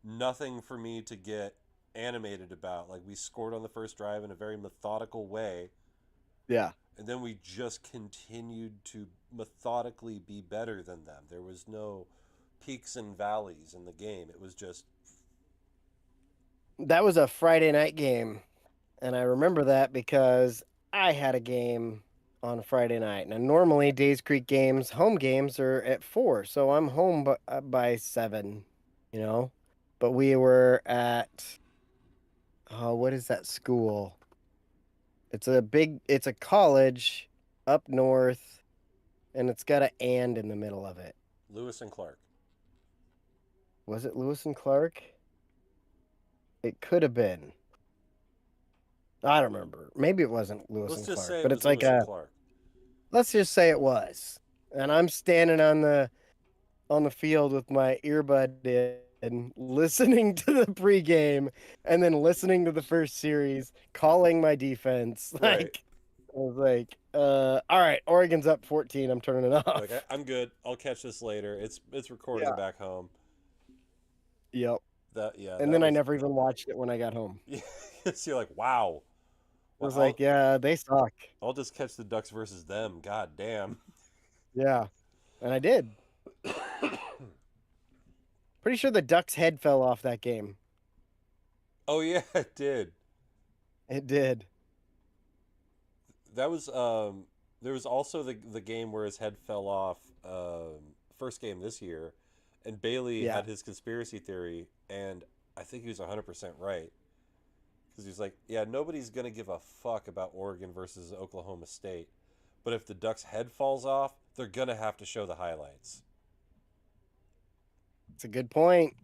nothing for me to get animated about. Like, we scored on the first drive in a very methodical way, Yeah. and then we just continued to methodically be better than them. There was no peaks and valleys in the game. It was just That was a Friday night game, and I remember that because I had a game on Friday night. Now, normally Days Creek games, home games are at 4, so I'm home by 7, you know. But we were at, what is that school? It's a college up north, and it's got an and in the middle of it. Lewis and Clark. Was it Lewis and Clark? It could have been. I don't remember. Maybe it wasn't Lewis Let's and just Clark, say it but was it's like Lewis and Clark. let's just say it was. And I'm standing on the field with my earbud in, listening to the pregame, and then listening to the first series, calling my defense. Right. Like, I was like, all right, Oregon's up 14. I'm turning it off. Like, I'm good. I'll catch this later. It's recording Yeah. back home. Yep. that And then I was- never even watched it when I got home. So you're like, wow. I was Well, like, yeah, they suck. I'll just catch the Ducks versus them. God damn. Yeah. And I did. Pretty sure the Ducks' head fell off that game. Oh yeah, it did. It did. That was there was also the game where his head fell off first game this year, and Bailey Yeah. had his conspiracy theory, and I think he was 100% right, because he's like, yeah, nobody's gonna give a fuck about Oregon versus Oklahoma State, but if the Ducks' head falls off, they're gonna have to show the highlights. It's a good point.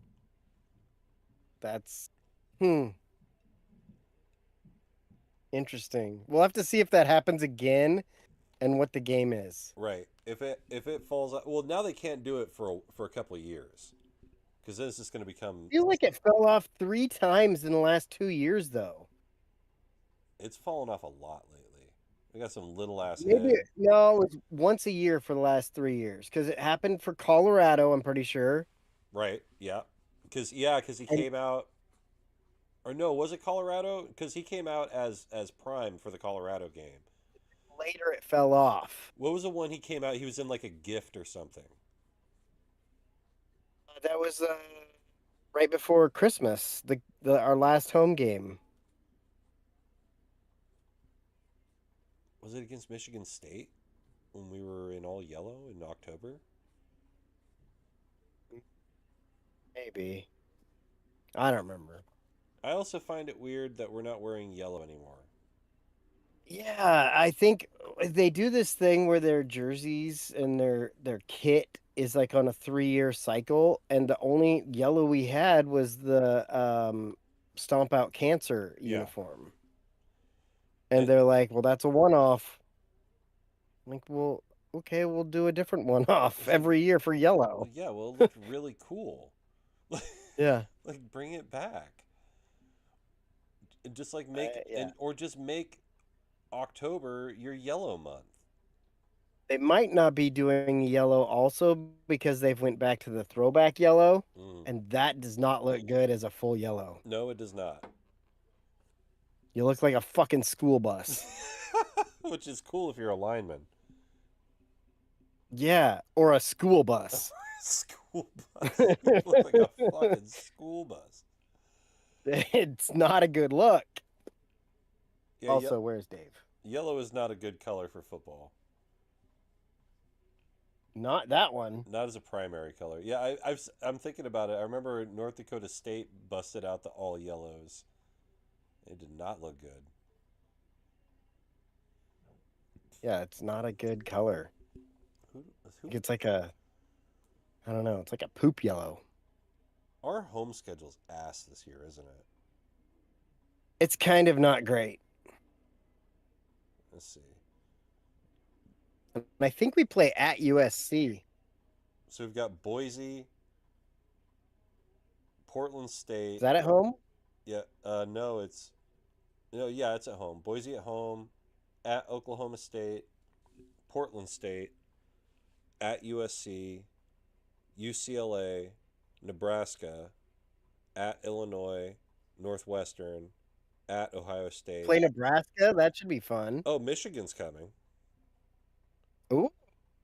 That's interesting. We'll have to see if that happens again and what the game is. Right. If it falls off, well, now they can't do it for a couple of years, because then it's just gonna become. I feel like it fell off 3 times in the last 2 years, though. It's fallen off a lot lately. We got some little ass Maybe head. no, it was once a year for the last 3 years because it happened for Colorado. I'm pretty sure. Right. Yeah. Because he And- came out. Or no, was it Colorado? Because he came out as Prime for the Colorado game. Later, it fell off. What was the one he came out? He was in like a gift or something. That was right before Christmas. Our last home game. Was it against Michigan State when we were in all yellow in October? Maybe. I don't remember. I also find it weird that we're not wearing yellow anymore. Yeah, I think they do this thing where their jerseys and their kit is like on a 3-year cycle, and the only yellow we had was the Stomp Out Cancer Yeah. uniform. And And- they're like, "Well, that's a one-off." I'm like, "Well, okay, we'll do a different one-off every year for Well, yellow." yeah, well, it looked really cool. Yeah. Like, bring it back. And just like make yeah. or just make October your yellow month. They might not be doing yellow also because they've went back to the throwback yellow, Mm. and that does not look good as a full yellow. No, it does not. You look like a fucking school bus. Which is cool if you're a lineman. Yeah, or a school bus. School bus. You look like a fucking school bus. It's not a good look. Yeah, Also, where's Dave? yellow is not a good color for football. Not that one. Not as a primary color. Yeah, I'm thinking about it. I remember North Dakota State busted out the all yellows. It did not look good. Yeah, it's not a good color. Who, It's like I don't know, it's like a poop yellow. our home schedule's ass this year, isn't it? It's kind of not great. Let's see. And I think we play at USC. So we've got Boise, Portland State. Is that at home? Yeah, no, yeah, it's at home. Boise at home, at Oklahoma State, Portland State, at USC, UCLA, Nebraska, at Illinois, Northwestern, at Ohio State. Play Nebraska? That should be fun. Oh, Michigan's coming. Ooh.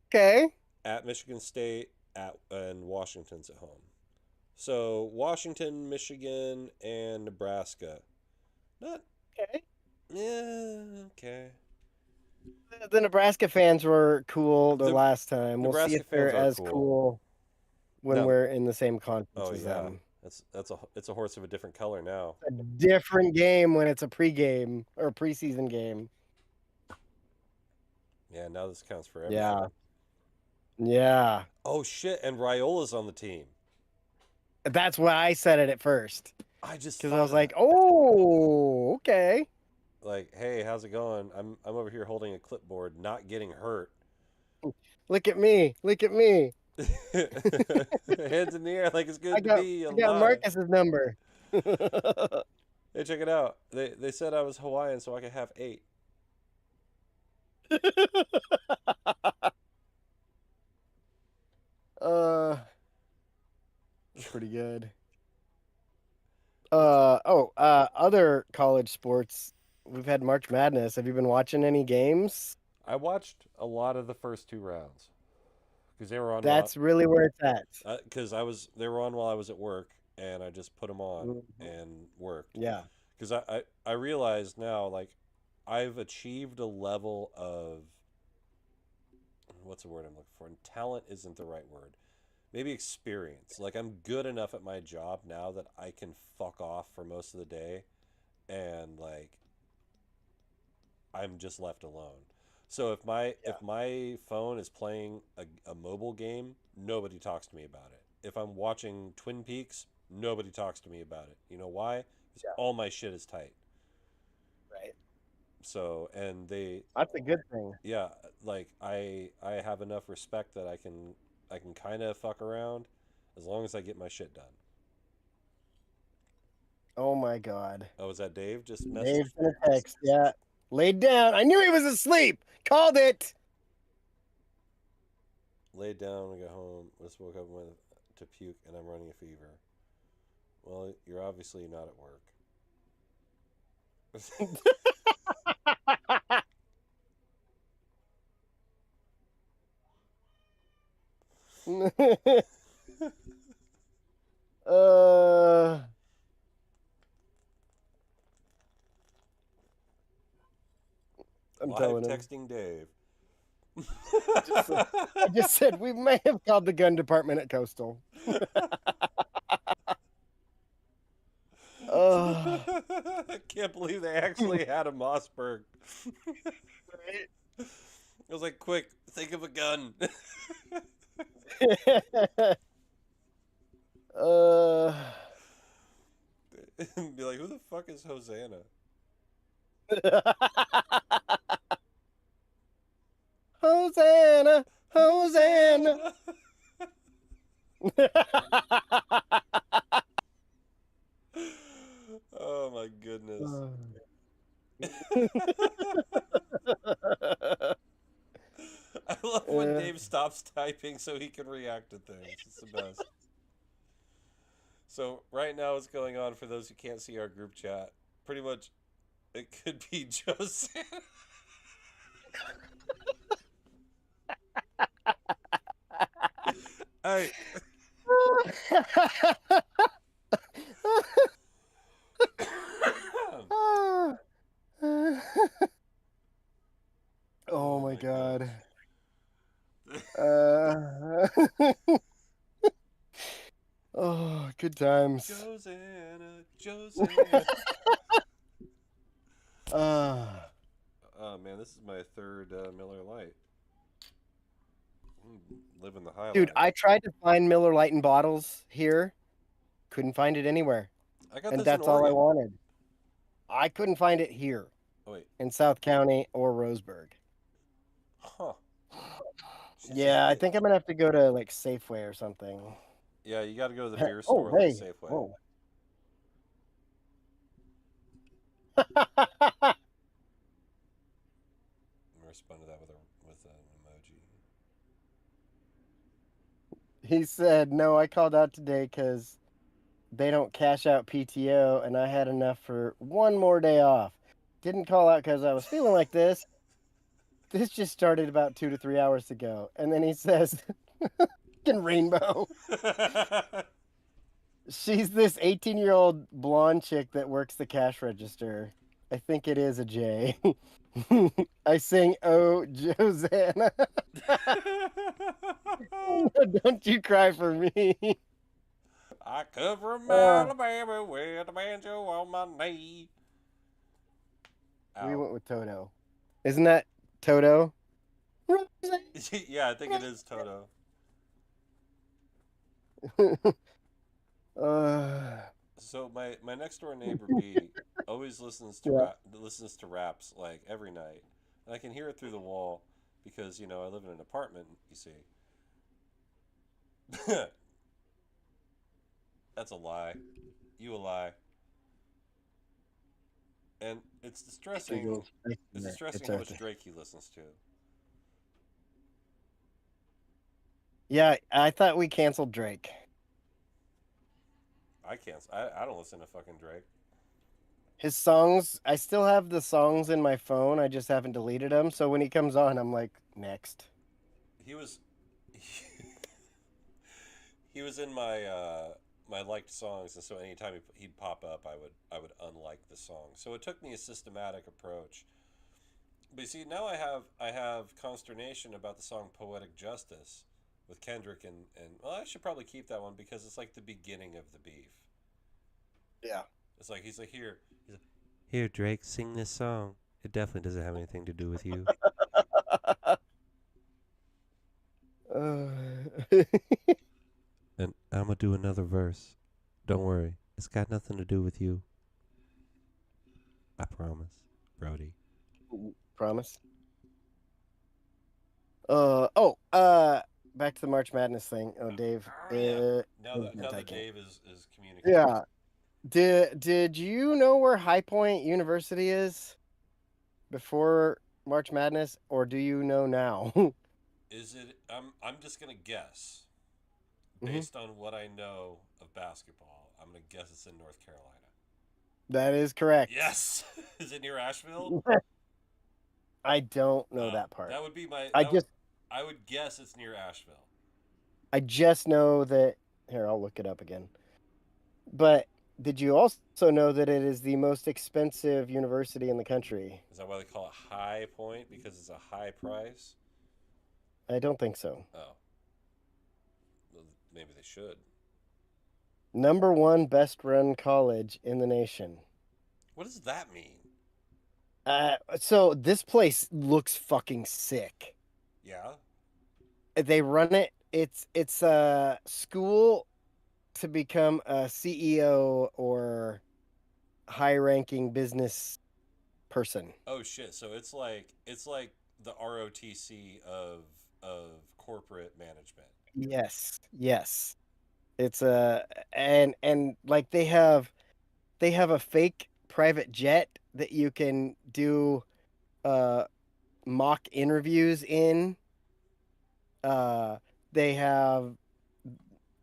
Okay. At Michigan State, and Washington's at home. So Washington, Michigan, and Nebraska. Not Okay. yeah, okay. The Nebraska fans were cool the The last time. We'll see Nebraska if they're fans are as cool. cool when No. we're in the same conference Oh as yeah, them. it's a horse of a different color now. A different game when it's a pregame or preseason game. Yeah, now this counts for everything. Yeah. Yeah. Oh shit! And Raiola's on the team. That's why I said it at first. I just Because thought I was of like, that. oh, okay. Like, hey, how's it going? I'm over here holding a clipboard, not getting hurt. Look at me. Look at me. Hands in the air, like it's good I to got, be I alive. got Marcus's number. Hey, check it out. They said I was Hawaiian, so I could have 8. Pretty good. Other college sports. We've had March Madness. Have you been watching any games? I watched a lot of the first 2 rounds because they were on. That's really where it's at. Because they were on while I was at work, and I just put them on and worked. Yeah. Because I realize now, like, I've achieved a level of, what's the word I'm looking for? And talent isn't the right word. Maybe experience. Like, I'm good enough at my job now that I can fuck off for most of the day, and like, I'm just left alone. So if my phone is playing a mobile game, nobody talks to me about it. If I'm watching Twin Peaks, nobody talks to me about it. You know why? Because all my shit is tight. Right. So, and That's a good thing. yeah, like I have enough respect that I can kind of fuck around as long as I get my shit done. Oh my God. Oh, is that Dave? Just messaged? Dave's in a text. Yeah. Laid down. I knew he was asleep. Called it. Laid down and got home. Just woke up with to puke, and I'm running a fever. Well, you're obviously not at work. I'm Live telling him. texting Dave. I just said we may have called the gun department at Coastal. I can't believe they actually had a Mossberg. I was like, quick, think of a gun. Be like, who the fuck is Hosanna? Hosanna, Hosanna. Oh my goodness. I love when Dave stops typing so he can react to things. It's the best. So right now what's going on, for those who can't see our group chat, pretty much it could be Joseph. Hey. Oh my God. Oh, good times. Josanna. Oh man, this is my 3rd Miller Lite. Living the high dude, life. I tried to find Miller Lite in bottles here. Couldn't find it anywhere. I got And this that's in all I Oregon. wanted. I couldn't find it here Oh wait. in South County or Roseburg. Huh. Yeah, I think I'm gonna have to go to like Safeway or something. Yeah, you got to go to the beer store like Safeway. Whoa. I respond to that with an emoji. He said, "No, I called out today because they don't cash out PTO, and I had enough for one more day off. Didn't call out because I was feeling like this. This just started about 2 to 3 hours ago." And then he says, "Fucking Rainbow. She's this 18-year-old blonde chick that works the cash register. I think it is a J." I sing "Oh Josanna." Don't you cry for me. I come from Uh, Alabama with a banjo on my knee. we Ow. went with Toto. Isn't that Toto? Yeah, I think it is Toto. uh, So my next door neighbor B always yeah. listens to raps like every night, and I can hear it through the wall because I live in an apartment. You see, that's a lie. You a lie, and it's distressing. It's distressing It's how much okay. Drake he listens to. Yeah, I thought we canceled Drake. I can't. I don't listen to fucking Drake. His songs, I still have the songs in my phone. I just haven't deleted them. So when he comes on, I'm like, next. He was he was in my liked songs, and so anytime he'd pop up, I would unlike the song. So it took me a systematic approach. But you see, now I have consternation about the song "Poetic Justice" with Kendrick, and well, I should probably keep that one because it's like the beginning of the beef. Yeah. It's like he's like here Drake, sing this song. It definitely doesn't have anything to do with you. And I'm gonna do another verse. Don't worry, it's got nothing to do with you. I promise, Brody. Promise. Back to the March Madness thing. Oh, Dave. Yeah. Now Dave's that not now that taking it. Dave is communicating. Yeah. Did you know where High Point University is before March Madness, or do you know now? Is it? I'm just gonna guess, Mhm. based on what I know of basketball. I'm gonna guess it's in North Carolina. That is correct. Yes. Is it near Asheville? I don't know Oh, that part. That would be my. I that just I would guess it's near Asheville. I just know that here, I'll look it up again. But did you also know that it is the most expensive university in the country? Is that why they call it High Point, because it's a high price? I don't think so. Oh, well, maybe they should. Number 1 best run college in the nation. What does that mean? So this place looks fucking sick. Yeah. They run it. It's a school to become a CEO or high-ranking business person. Oh shit! So it's like the ROTC of corporate management. Yes. It's and like they have a fake private jet that you can do uh mock interviews in. They have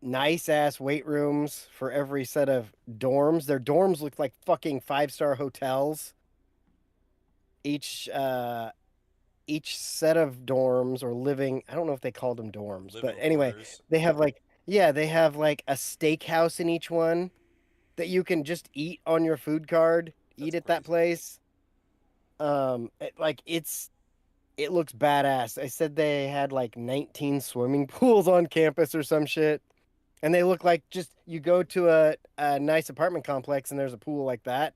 nice ass weight rooms for every set of dorms. Their dorms look like fucking 5-star hotels. Each set of dorms or living, I don't know if they called them dorms, but Living anyway, quarters. they have like a steakhouse in each one that you can just eat on your food card, That's eat at that crazy. place. It looks badass. I said they had like 19 swimming pools on campus or some shit. And they look like just you go to a nice apartment complex and there's a pool like that.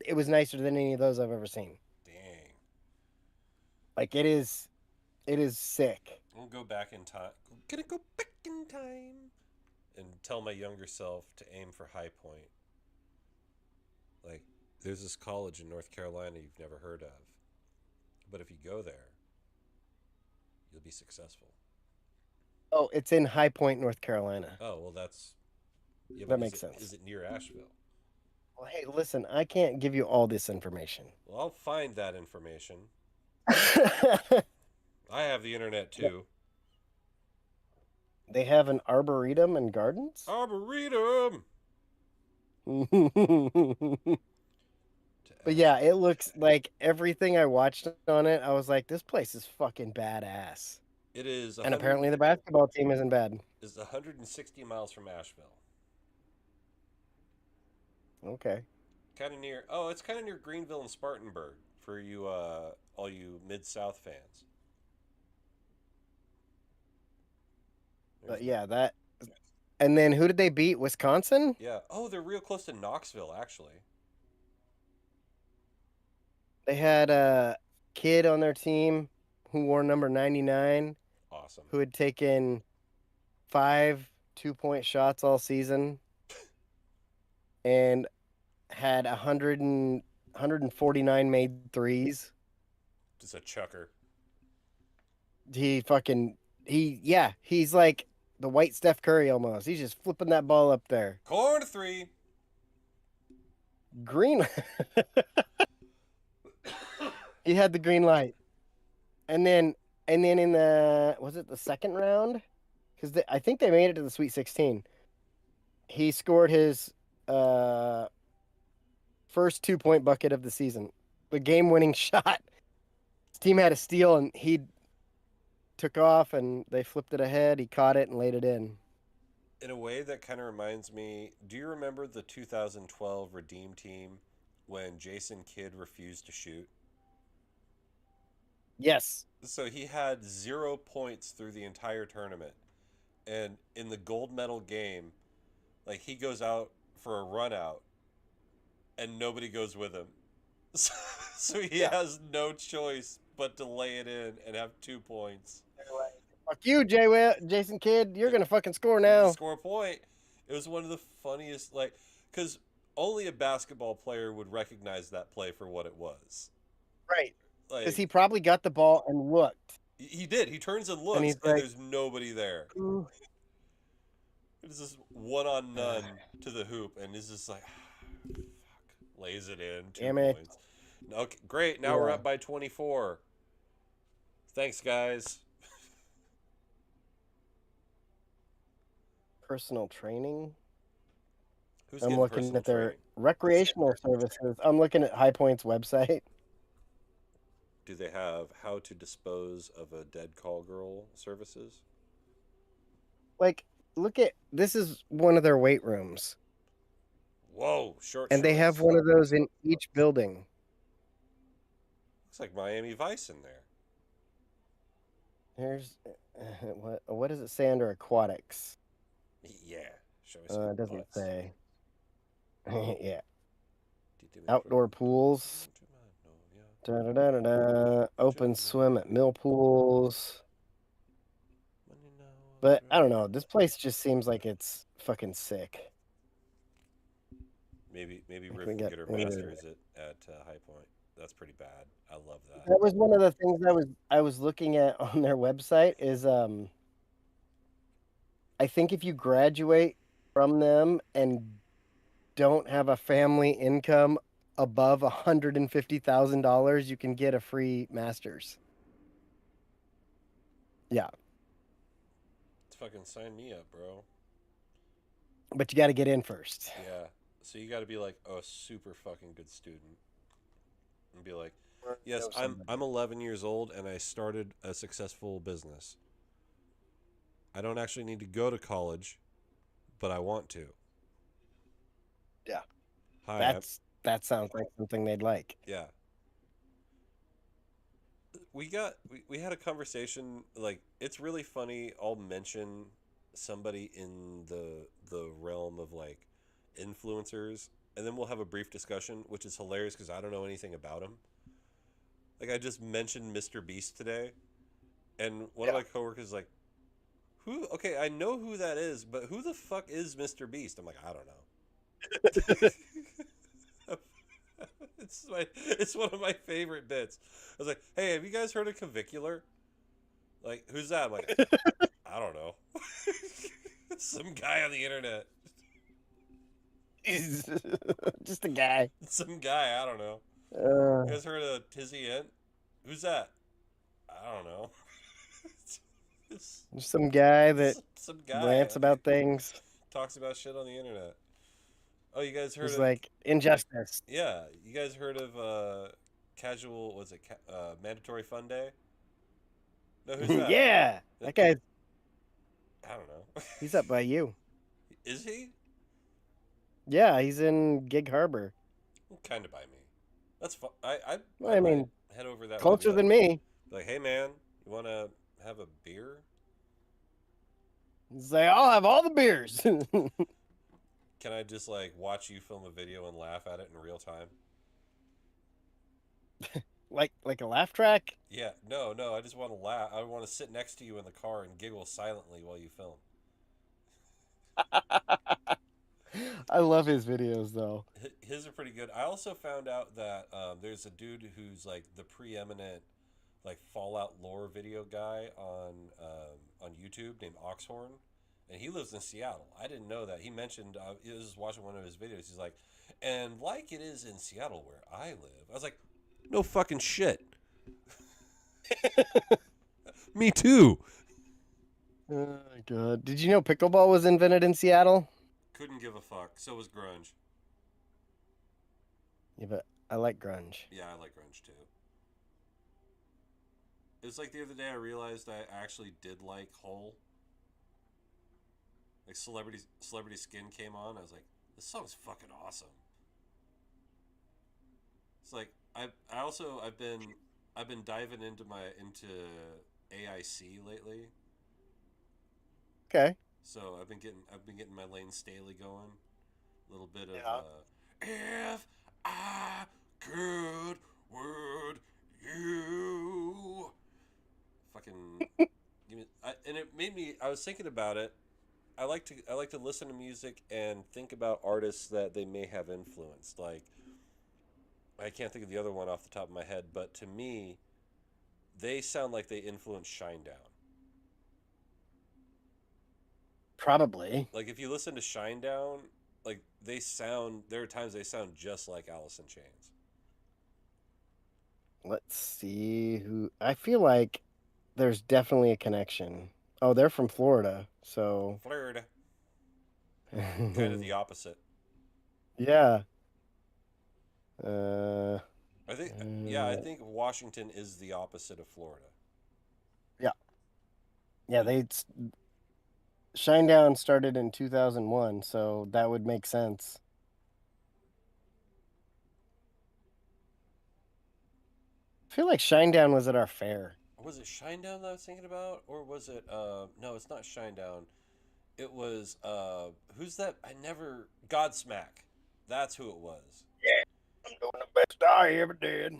It was nicer than any of those I've ever seen. Dang. Like it is sick. I'm gonna go back in time. Gonna go back in time and tell my younger self to aim for High Point. Like, there's this college in North Carolina you've never heard of, but if you go there, you'll be successful. Oh, it's in High Point, North Carolina. Oh well, that's yeah. That makes sense. Is it near Asheville? Well, hey, listen, I can't give you all this information. Well, I'll find that information. I have the internet too. They have an arboretum and gardens? Arboretum. But yeah, it looks like everything I watched on it, I was like, this place is fucking badass. It is. And apparently the basketball team isn't bad. Is 160 miles from Asheville. Okay. Kind of near. Oh, it's kind of near Greenville and Spartanburg for you, all you Mid-South fans. But There's yeah, that. And then who did they beat? Wisconsin? yeah. Oh, they're real close to Knoxville, actually. They had a kid on their team who wore number 99, Awesome. who had taken 5 2-point shots all season and had 149 made threes. Just a chucker. He's like the white Steph Curry almost. He's just flipping that ball up there. Corner 3. Green. He had the green light. And then in the, was it the second round? Because I think they made it to the Sweet 16. He scored his first 2-point bucket of the season, the game-winning shot. His team had a steal, and he took off, and they flipped it ahead. He caught it and laid it in. In a way, that kind of reminds me. Do you remember the 2012 Redeem Team when Jason Kidd refused to shoot? Yes. So he had 0 points through the entire tournament. And in the gold medal game, like, he goes out for a run out and nobody goes with him. So he has no choice but to lay it in and have 2 points. Fuck you, Jason Kidd. You're going to fucking score now. Score a point. It was one of the funniest, like, because only a basketball player would recognize that play for what it was. Right. Like, Because he probably got the ball and looked. he did. He turns and looks, he's and like, there's nobody there. "Ooh." It's just one on none to the hoop, and it's just like, fuck, lays it in. 2 Damn it. points. Okay, great. Now we're Yeah. up by 24. Thanks, guys. Personal training. Who's I'm getting looking personal at their training? recreational services. I'm looking at High Point's website. Do they have how to dispose of a dead call girl services? Like, look at this is one of their weight rooms, Whoa, short and they have shorts. one of those in each building. Looks like Miami Vice in there. Here's what does it say under aquatics? Yeah. Show me some It doesn't butts. say. Yeah, Did outdoor pools. Open swim at mill pools. But I don't know. This place just seems like it's fucking sick. Maybe we Riv can got- get her maybe- masters at High Point. That's pretty bad. I love that. That was one of the things I was looking at on their website is I think if you graduate from them and don't have a family income above $150,000, you can get a free master's. Yeah, Fucking sign me up, bro. but you got to get in first. Yeah. So you got to be like a super fucking good student, and be like, yes, I'm 11 years old and I started a successful business. I don't actually need to go to college, but I want to. Yeah. Hi. That sounds like something they'd like. Yeah. We had a conversation, like, it's really funny. I'll mention somebody in the realm of, like, influencers, and then we'll have a brief discussion, which is hilarious because I don't know anything about him. Like, I just mentioned Mr. Beast today, and one of my coworkers is like, who? Okay, I know who that is, but who the fuck is Mr. Beast? I'm like, I don't know. It's one of my favorite bits. I was like, hey, have you guys heard of Cavicular? Like, who's that? I'm like, I don't know. Some guy on the internet. Just a guy. Some guy, I don't know. You guys heard of Tizzy Ent? Who's that? I don't know. Some guy that some guy rants about things. talks about shit on the internet. Oh, you guys heard It's of like injustice. Yeah, you guys heard of casual? Was it mandatory fun day? No, who's that? Yeah, that guy. I don't know. He's up by you. Is he? Yeah, he's in Gig Harbor. Kind of by me. That's fun. I Well, I might mean, head over that. closer way. than me. Like, hey man, you want to have a beer? Say, I'll have all the beers. Can I just like watch you film a video and laugh at it in real time? like a laugh track. Yeah, no, I just want to laugh. I want to sit next to you in the car and giggle silently while you film. I love his videos though. His are pretty good. I also found out that there's a dude who's like the preeminent like Fallout lore video guy on YouTube named Oxhorn, and he lives in Seattle. I didn't know that. He mentioned I was just watching one of his videos. He's like, and like it is in Seattle where I live. I was like, no fucking shit. Me too. Oh, God. Did you know pickleball was invented in Seattle? Couldn't give a fuck. So was grunge. Yeah, but I like grunge. Yeah, I like grunge too. It was like the other day I realized I actually did like Hole. Like Celebrity Skin came on. I was like, this song's fucking awesome. It's like I've been diving into AIC lately. Okay. So I've been getting my Lane Staley going. A little bit of if I could, would you? Fucking give me, and it made me. I was thinking about it. I like to listen to music and think about artists that they may have influenced. Like I can't think of the other one off the top of my head, but to me, they sound like they influenced Shinedown. Probably. Like if you listen to Shinedown, like there are times they sound just like Alice in Chains. Let's see who. I feel like there's definitely a connection. Oh, they're from Florida, so. Florida. Kind of the opposite. Yeah. I think Washington is the opposite of Florida. Yeah, Shinedown started in 2001, so that would make sense. I feel like Shinedown was at our fair. Was it Shinedown that I was thinking about, or was it? No, it's not Shinedown. It was who's that? Godsmack. That's who it was. Yeah, I'm doing the best I ever did.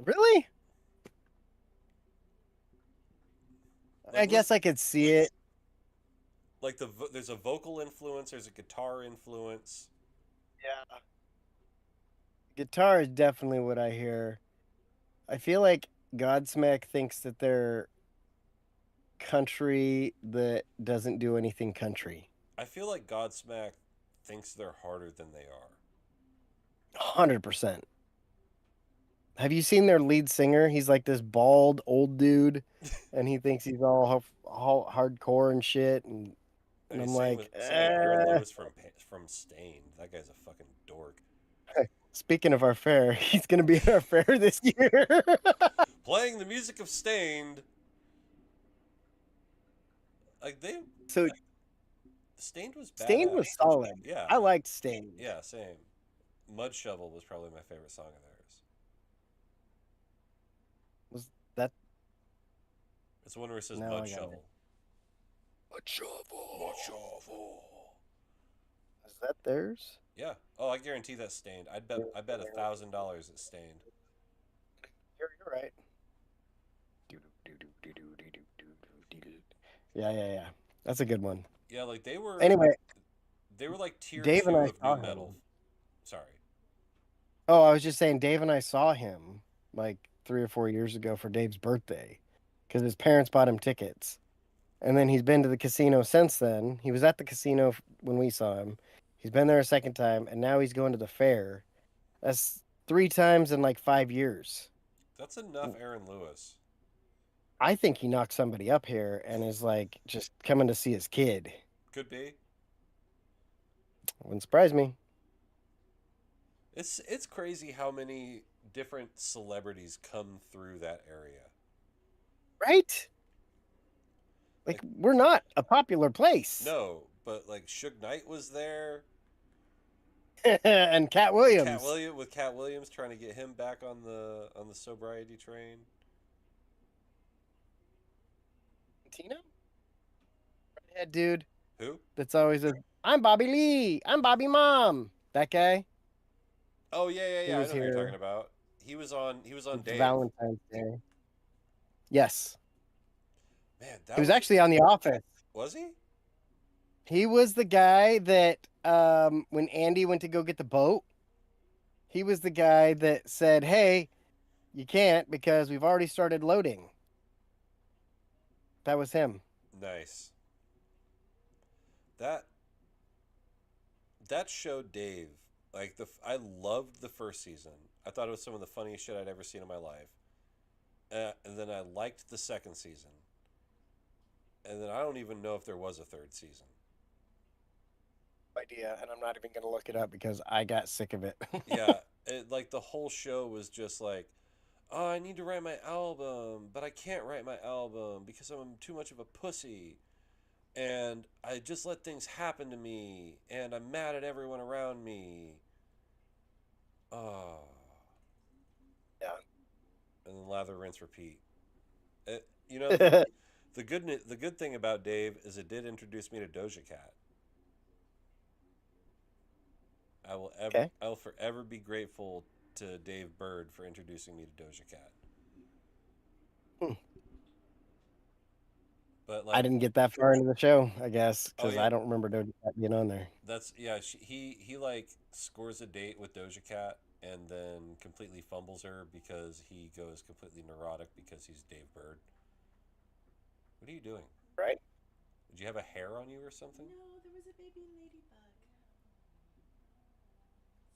Really? I guess I could see it. Like there's a vocal influence, there's a guitar influence. Yeah. Guitar is definitely what I hear. I feel like Godsmack thinks that they're country that doesn't do anything country. I feel like Godsmack thinks they're harder than they are. 100%. Have you seen their lead singer? He's like this bald old dude, and he thinks he's all hardcore and shit. And I'm like, Aaron Lewis from Stained. That guy's a fucking dork. Speaking of our fair, he's gonna be at our fair this year. Playing the music of Stained. Stained was badass. Stained was solid. Yeah. I liked Stained. Yeah, same. Mud Shovel was probably my favorite song of theirs. Was that? It's the one where it says No, Mud I got Shovel. it. Mud Shovel. Mud Shovel. Is that theirs? Yeah. Oh, I guarantee that's Stained. I bet $1,000 it's Stained. You're right. Yeah. That's a good one. Yeah, like they were. Anyway, they were like tier Dave 2 and I of saw new metal. him. Sorry. Oh, I was just saying, Dave and I saw him like 3 or 4 years ago for Dave's birthday, because his parents bought him tickets, and then he's been to the casino since then. He was at the casino when we saw him. He's been there a second time, and now he's going to the fair. That's 3 times in like 5 years. That's enough Aaron Lewis. I think he knocked somebody up here and is like just coming to see his kid. Could be. Wouldn't surprise me. It's crazy how many different celebrities come through that area. Right? Like we're not a popular place. No, but like Suge Knight was there. and Cat Williams. Cat Williams trying to get him back on the sobriety train. Tino? Redhead dude. Who? That's always I'm Bobby Lee. I'm Bobby Mom. That guy. Oh yeah. He I know was who you're here. talking about. He was on Dave. Valentine's Day. Yes. Man, that He was actually on The Office. Was he? He was the guy that when Andy went to go get the boat, he was the guy that said, "Hey, you can't because we've already started loading." That was him. Nice. That showed Dave. Like I loved the first season. I thought it was some of the funniest shit I'd ever seen in my life. And then I liked the second season. And then I don't even know if there was a third season. Idea, and I'm not even gonna look it up because I got sick of it. Yeah, like the whole show was just like, oh, I need to write my album, but I can't write my album because I'm too much of a pussy. And I just let things happen to me, and I'm mad at everyone around me. Oh. Yeah. And then lather, rinse, repeat. The good thing about Dave is it did introduce me to Doja Cat. I will forever be grateful to Dave Bird for introducing me to Doja Cat. But I didn't get that far into the show, I guess, because yeah. I don't remember Doja Cat being on there. He like scores a date with Doja Cat and then completely fumbles her because he goes completely neurotic because he's Dave Bird. What are you doing? Right. Did you have a hair on you or something? No, there was a baby ladybug.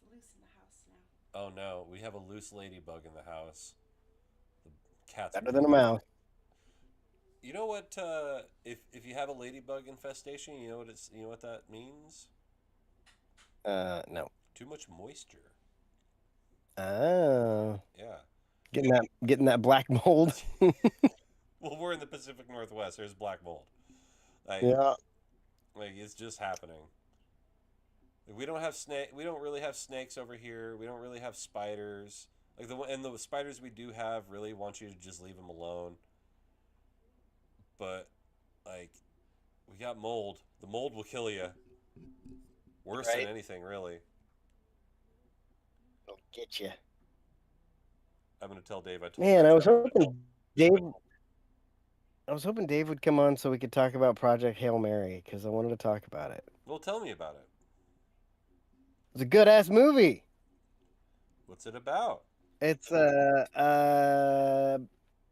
It's loose in the house now. Oh no, we have a loose ladybug in the house. The cat's better than a mouse. You know what? If you have a ladybug infestation, you know what that means? No. Too much moisture. Oh. Yeah. Getting that black mold. Well, we're in the Pacific Northwest. There's black mold. Yeah. Like it's just happening. We don't have We don't really have snakes over here. We don't really have spiders. Like the spiders we do have really want you to just leave them alone. But like we got mold. The mold will kill you. Worse than anything, really. It'll get you. I'm gonna tell Dave. Man, I was hoping Dave would come on so we could talk about Project Hail Mary because I wanted to talk about it. Well, tell me about it. It's a good ass movie. What's it about? It's a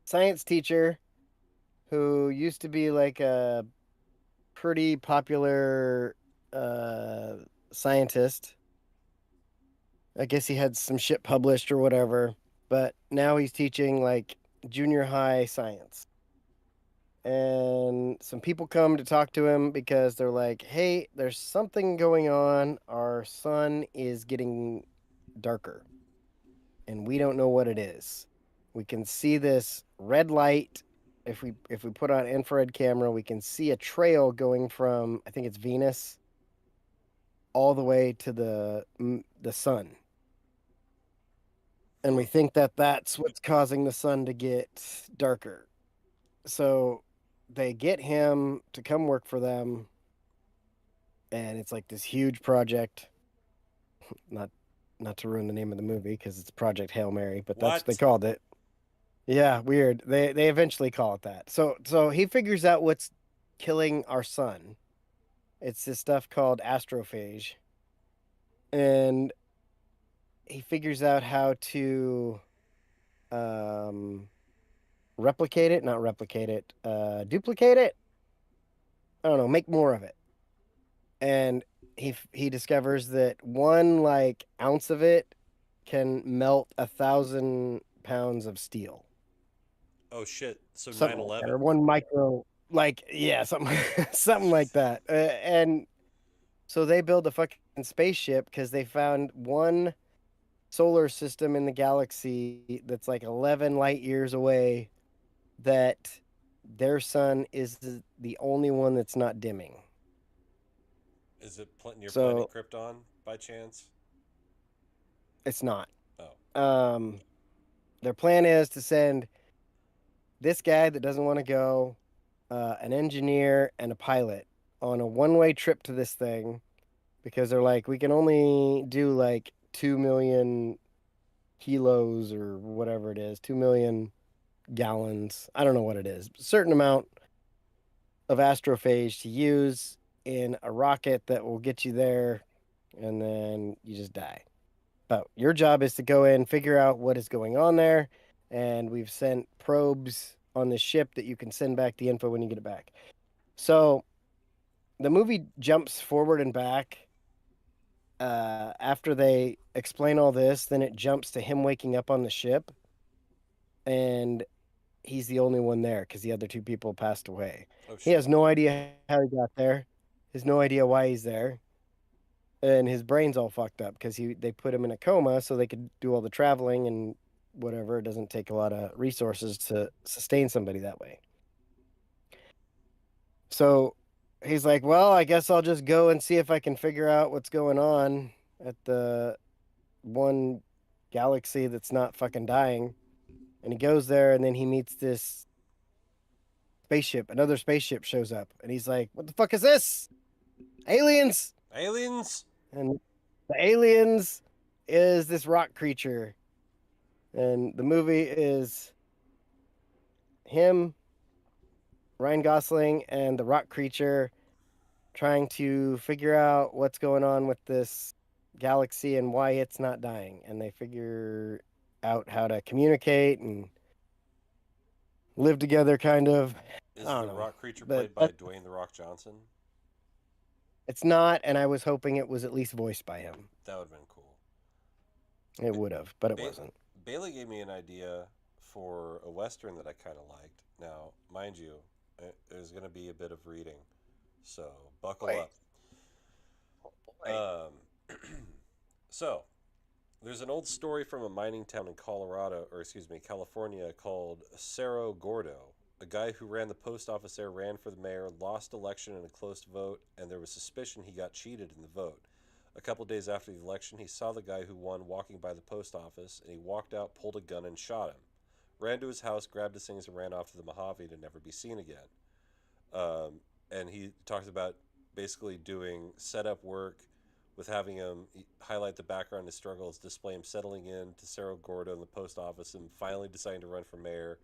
science teacher who used to be like a pretty popular scientist. I guess he had some shit published or whatever, but now he's teaching like junior high science. And some people come to talk to him because they're like, hey, there's something going on. Our sun is getting darker, and we don't know what it is. We can see this red light. If we put on an infrared camera, we can see a trail going from, I think it's Venus, all the way to the sun. And we think that that's what's causing the sun to get darker. So they get him to come work for them, and it's like this huge project. Not to ruin the name of the movie because it's Project Hail Mary, but that's what they called it. Yeah, weird. They eventually call it that. So he figures out what's killing our sun. It's this stuff called astrophage. And he figures out how to duplicate it. I don't know, make more of it. And he discovers that 1 like ounce of it can melt 1,000 pounds of steel. Oh shit! So 9/11 or 1 micro, like something like that. And so they build a fucking spaceship because they found 1 solar system in the galaxy that's like 11 light years away. That their sun is the only one that's not dimming. Is it planet Krypton by chance? It's not. Oh. Their plan is to send this guy that doesn't want to go, an engineer, and a pilot on a one-way trip to this thing because they're like, we can only do like 2 million kilos or whatever it is, 2 million gallons. I don't know what it is. A certain amount of astrophage to use in a rocket that will get you there, and then you just die. But your job is to go in, figure out what is going on there, and we've sent probes on the ship that you can send back the info when you get it back. So the movie jumps forward and back. After they explain all this, then it jumps to him waking up on the ship, and he's the only one there because the other two people passed away. Oh, He shit. has no idea how he got there. He has no idea why he's there. And his brain's all fucked up because they put him in a coma so they could do all the traveling and whatever. It doesn't take a lot of resources to sustain somebody that way. So he's like, well, I guess I'll just go and see if I can figure out what's going on at the one galaxy that's not fucking dying. And he goes there, and then he meets this spaceship. Another spaceship shows up, and he's like, what the fuck is this? Aliens! Aliens? And the aliens is this rock creature. And the movie is him, Ryan Gosling, and the rock creature trying to figure out what's going on with this galaxy and why it's not dying. And they figure out how to communicate and live together, kind of. Is I the don't know, rock creature but played by Dwayne The Rock Johnson? It's not, and I was hoping it was at least voiced by him. That would have been cool. It would have, but it Ba- wasn't. Bailey gave me an idea for a Western that I kind of liked. Now, mind you, there's going to be a bit of reading, so buckle Wait. up. So, there's an old story from a mining town in California called Cerro Gordo. A guy who ran the post office there ran for the mayor, lost election in a close vote, and there was suspicion he got cheated in the vote. A couple days after the election, he saw the guy who won walking by the post office, and he walked out, pulled a gun, and shot him. Ran to his house, grabbed his things, and ran off to the Mojave to never be seen again. And he talks about basically doing setup work with having him highlight the background, his struggles, display him settling in to Cerro Gordo in the post office, and finally deciding to run for mayor,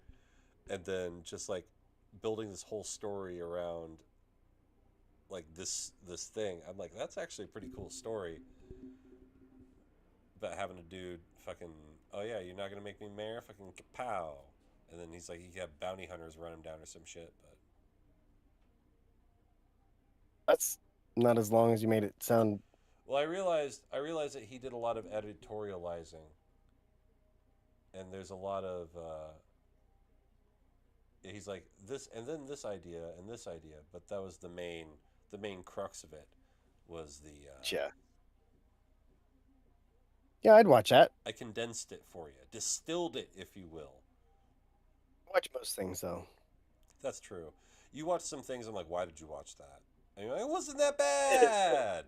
and then just like building this whole story around like this thing. I'm like, that's actually a pretty cool story about having a dude fucking, oh yeah, you're not gonna make me mayor, fucking kapow. And then he's like, he got bounty hunters run him down or some shit. But That's not as long as you made it sound. well, I realized that he did a lot of editorializing, and there's a lot of he's like this, and then this idea, and this idea, but that was the main crux of it was the Yeah, I'd watch that. I condensed it for you, distilled it, if you will. Watch most things though. That's true. You watch some things, I'm like, why did you watch that? And you're like, it wasn't that bad.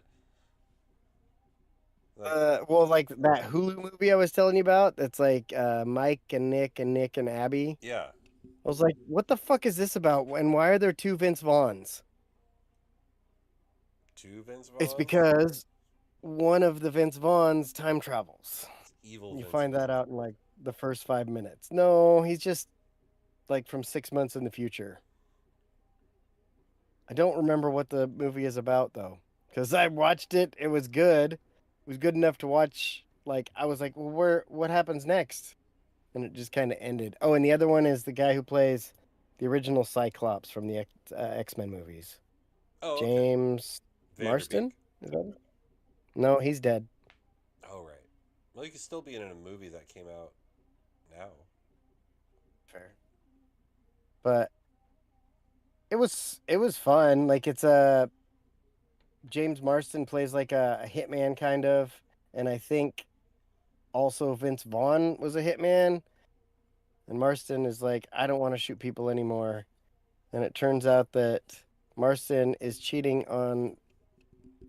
Well, like that Hulu movie I was telling you about. That's like Mike and Nick and Abby. Yeah. I was like, what the fuck is this about? And why are there two Vince Vaughns? Two Vince Vaughn? It's because one of the Vince Vaughns time travels. It's evil. You Vince find Vaughn. that out in like the first 5 minutes. No, he's just like from 6 months in the future. I don't remember what the movie is about though, because I watched it. It was good. It was good enough to watch. Like I was like, well, what happens next? And it just kind of ended. Oh, and the other one is the guy who plays the original Cyclops from the X-Men movies. Oh, okay. James Marston? Is that it? No, he's dead. Oh, right. Well, he could still be in a movie that came out now. Fair. But it was fun. Like it's a James Marston plays like a hitman kind of, and I think also Vince Vaughn was a hitman. And Marston is like, I don't want to shoot people anymore. And it turns out that Marston is cheating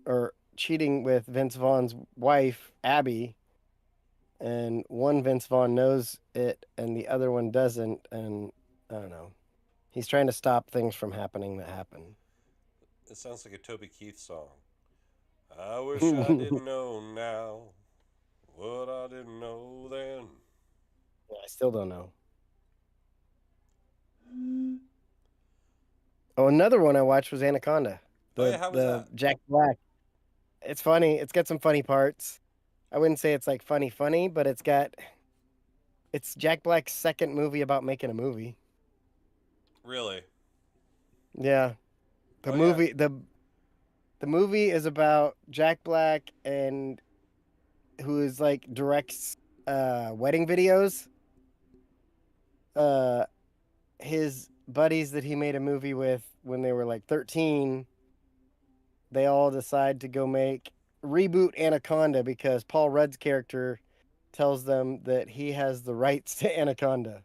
with Vince Vaughn's wife, Abby. and one Vince Vaughn knows it, and the other one doesn't. And I don't know. He's trying to stop things from happening that happen. It sounds like a Toby Keith song. I wish I didn't know now what I didn't know then. I still don't know. Oh, another one I watched was Anaconda. Oh, yeah, how was that? Jack Black. It's funny. It's got some funny parts. I wouldn't say it's like funny, but it's Jack Black's second movie about making a movie. Really? Yeah. The Oh, movie the movie is about Jack Black and who is like directs wedding videos. His buddies that he made a movie with when they were like 13, they all decide to go reboot Anaconda because Paul Rudd's character tells them that he has the rights to Anaconda.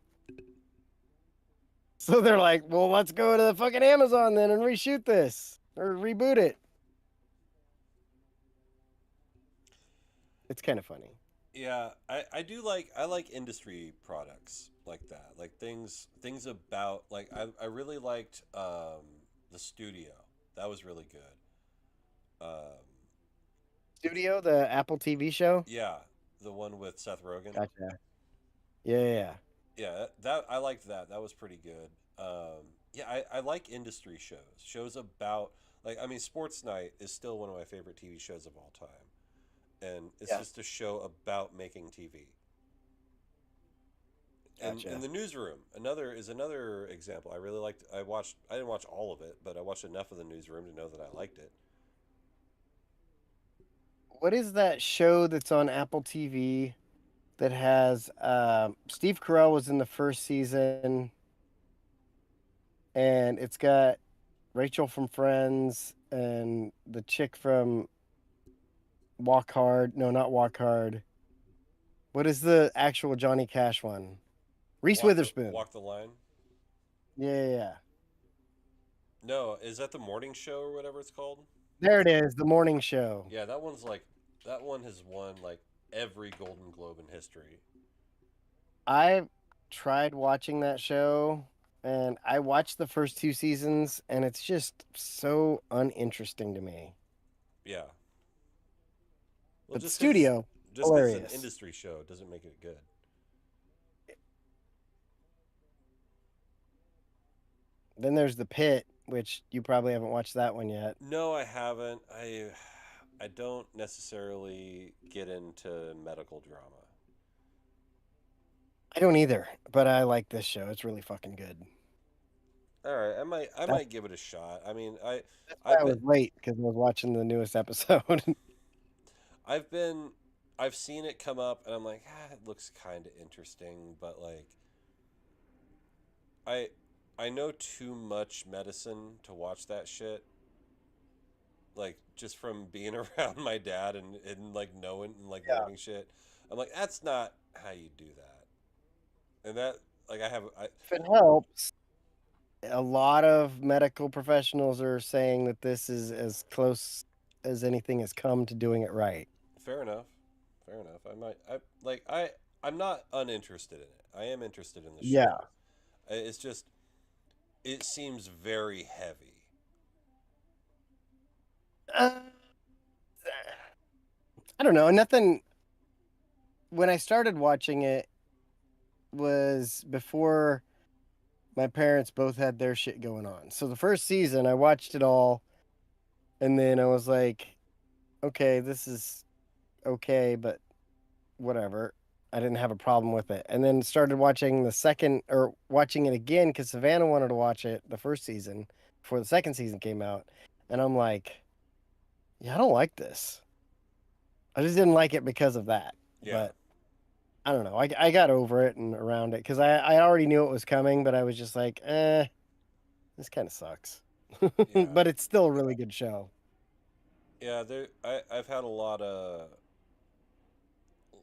So they're like, well, let's go to the fucking Amazon then and reshoot this or reboot it. It's kind of funny. Yeah, I do I like industry products like that. Like things about like I really liked The Studio. That was really good. Studio, the Apple TV show? Yeah, the one with Seth Rogen. Gotcha. Yeah. Yeah, that I liked that. That was pretty good. Yeah, I like industry shows. Shows about like I mean Sports Night is still one of my favorite TV shows of all time. And it's just a show about making TV. And Gotcha. in the Newsroom, another example. I really liked. I didn't watch all of it, but I watched enough of the Newsroom to know that I liked it. What is that show that's on Apple TV that has Steve Carell was in the first season, and it's got Rachel from Friends and the chick from Walk Hard. No, not Walk Hard. What is the actual Johnny Cash one? Reese Witherspoon. Walk the Line. Yeah. No, is that the morning show or whatever it's called? There it is, the morning show. Yeah, that one has won like every Golden Globe in history. I tried watching that show, and I watched the first 2 seasons, and it's just so uninteresting to me. Yeah. Well, But just Studio, just because hilarious. it's an industry show doesn't make it good. Then there's The Pit, which you probably haven't watched that one yet. No, I haven't. I don't necessarily get into medical drama. I don't either, but I like this show. It's really fucking good. All right, I might give it a shot. I mean, That's why I was late because I was watching the newest episode. I've seen it come up, and I'm like, it looks kind of interesting, but like, I know too much medicine to watch that shit. Like just from being around my dad and like knowing and like learning shit, I'm like, that's not how you do that. And that like If it helps, a lot of medical professionals are saying that this is as close as anything has come to doing it right. Fair enough. I'm not uninterested in it. I am interested in the show. Yeah. It's just it seems very heavy. I don't know. Nothing. When I started watching it was before my parents both had their shit going on. So the first season, I watched it all, and then I was like, okay, this is okay, but whatever. I didn't have a problem with it. And then started watching watching it again because Savannah wanted to watch it the first season before the second season came out. And I'm like, yeah, I don't like this. I just didn't like it because of that. Yeah. But I don't know. I got over it and around it because I already knew it was coming, but I was just like, this kind of sucks. Yeah. But it's still a really good show. Yeah, I've had a lot of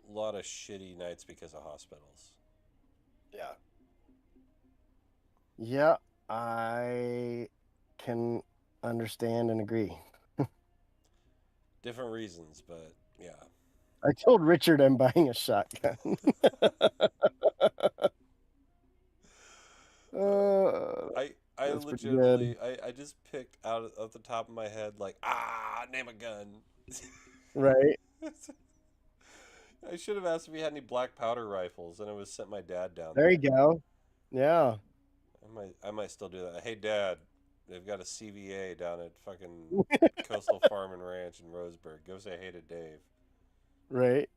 shitty nights because of hospitals. Yeah. Yeah, I can understand and agree. Different reasons, but yeah. I told Richard I'm buying a shotgun. I That's pretty legitimately I just picked out of the top of my head like name a gun. right. I should have asked if he had any black powder rifles, and I would sent my dad down There you go. Yeah. I might still do that. Hey, Dad, they've got a CVA down at fucking Coastal Farm and Ranch in Roseburg. Go say hey to Dave. Right.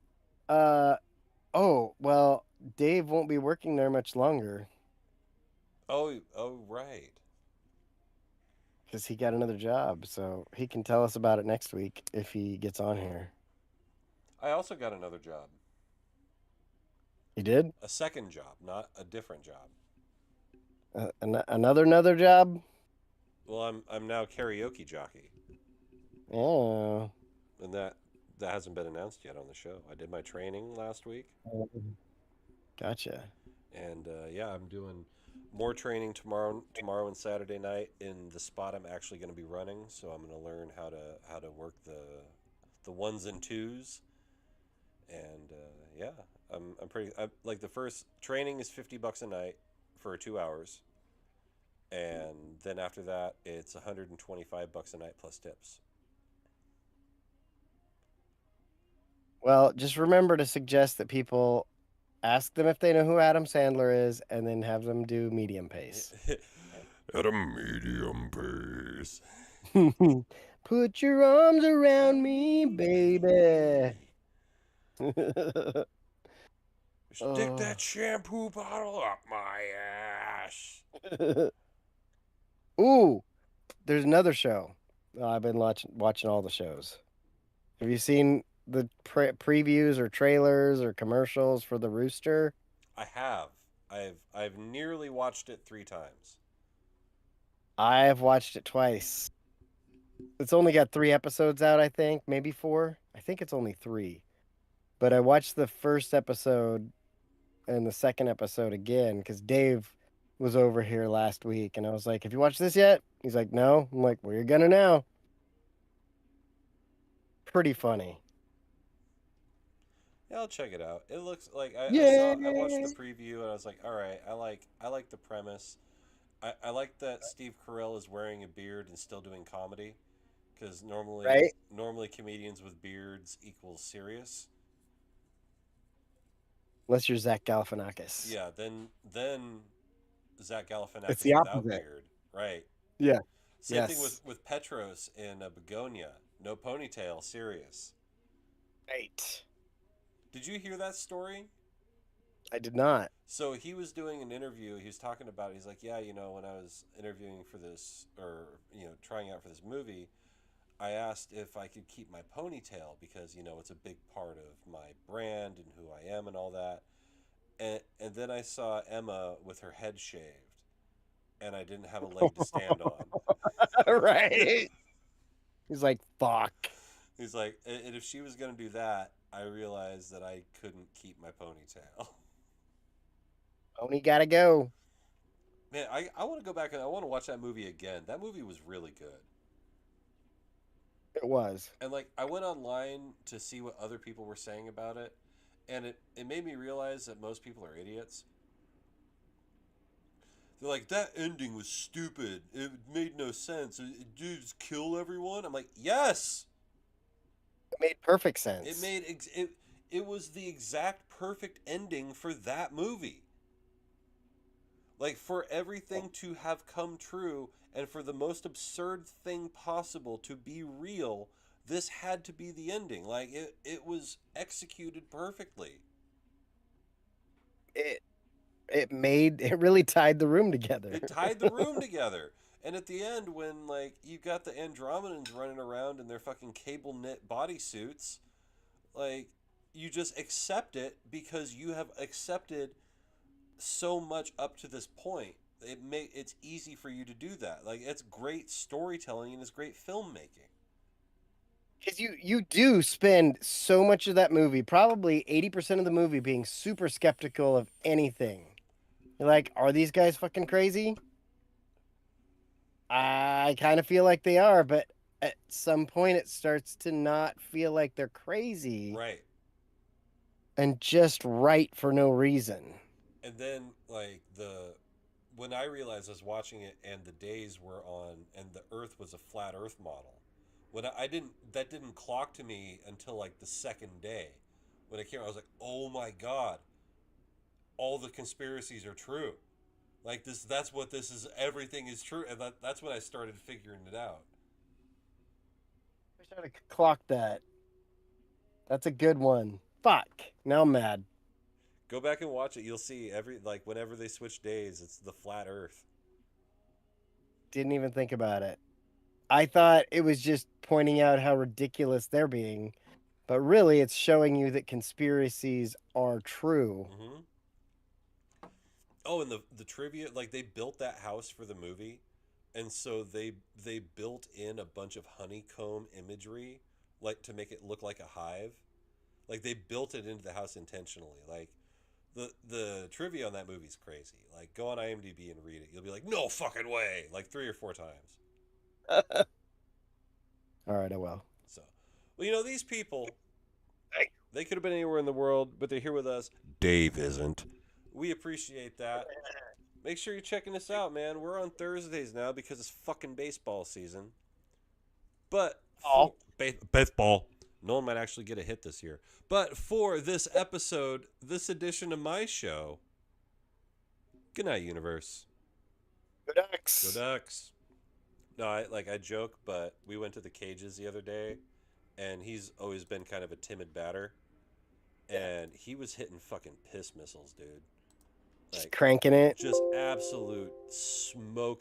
Oh, well, Dave won't be working there much longer Oh, right. because he got another job. So he can tell us about it next week if he gets on here. I also got another job. He did? A second job, not a different job. Another job? Well, I'm now karaoke jockey, Oh. and that hasn't been announced yet on the show. I did my training last week, Gotcha. and yeah, I'm doing more training tomorrow and Saturday night in the spot I'm actually going to be running. So I'm going to learn how to work the ones and twos, and yeah, I'm pretty like the first training is $50 a night for 2 hours, and then after that it's $125 a night plus tips. Well, just remember to suggest that people ask them if they know who Adam Sandler is and then have them do medium pace. At a medium pace. Put your arms around me, baby. Stick that shampoo bottle up my ass. Ooh, there's another show. I've been watching all the shows. Have you seen the previews or trailers or commercials for the Rooster? I have. I've nearly watched it 3 times. I have watched it twice. It's only got 3 episodes out, I think, maybe 4. I think it's only 3. But I watched the first episode and the second episode again because Dave was over here last week, and I was like, "Have you watched this yet?" He's like, "No." I'm like, "Well, you're gonna now." Pretty funny. Yeah, I'll check it out. It looks like I watched the preview and I was like, all right, I like the premise. I like that Steve Carell is wearing a beard and still doing comedy, because normally comedians with beards equals serious. Unless you're Zach Galifianakis. Yeah, then Zach Galifianakis It's the without opposite. beard, right? Yeah. Same thing with Petros in Begonia. No ponytail, serious. Right. Did you hear that story? I did not. So he was doing an interview. He was talking about, he's like, yeah, when I was interviewing for this, or, trying out for this movie, I asked if I could keep my ponytail because, it's a big part of my brand and who I am and all that. And then I saw Emma with her head shaved, and I didn't have a leg to stand on. Right. He's like, fuck. He's like, and if she was going to do that, I realized that I couldn't keep my ponytail. Pony gotta go. Man, I want to go back and I want to watch that movie again. That movie was really good. It was. And I went online to see what other people were saying about it, and it made me realize that most people are idiots. They're like, that ending was stupid. It made no sense. Did you just kill everyone? I'm like, yes. It made perfect sense. It was the exact perfect ending for that movie. For everything to have come true and for the most absurd thing possible to be real, this had to be the ending. It was executed perfectly. It really tied the room together. It tied the room together. And at the end, when you got the Andromedans running around in their fucking cable knit bodysuits, you just accept it because you have accepted so much up to this point. It's easy for you to do that. It's great storytelling and it's great filmmaking. Because you do spend so much of that movie, probably 80% of the movie, being super skeptical of anything. You're like, are these guys fucking crazy? I kind of feel like they are, but at some point it starts to not feel like they're crazy. Right. and just right for no reason. And then like when I realized I was watching it and the days were on and the Earth was a flat Earth model, when that didn't clock to me until like the second day. When it came, I was like, oh my god, all the conspiracies are true. Like that's what this is. Everything is true, and that's when I started figuring it out. Wish I'd have clocked that. That's a good one. Fuck. Now I'm mad. Go back and watch it. You'll see whenever they switch days, it's the flat Earth. Didn't even think about it. I thought it was just pointing out how ridiculous they're being, but really it's showing you that conspiracies are true. Mm-hmm. Oh, and the trivia, like they built that house for the movie, and so they built in a bunch of honeycomb imagery, like to make it look like a hive. Like they built it into the house intentionally. Like the trivia on that movie's crazy. Like go on IMDb and read it. You'll be like, no fucking way, like 3 or 4 times. All right, I will. So, well, these people, they could have been anywhere in the world, but they're here with us. Dave isn't. We appreciate that. Make sure you're checking us out, man. We're on Thursdays now because it's fucking baseball season. But baseball. No one might actually get a hit this year. But for this episode, this edition of my show, good night, universe. Go Ducks. Go Ducks. No, I joke, but we went to the Cages the other day, and he's always been kind of a timid batter, and he was hitting fucking piss missiles, dude. Just cranking it. Just absolute smoke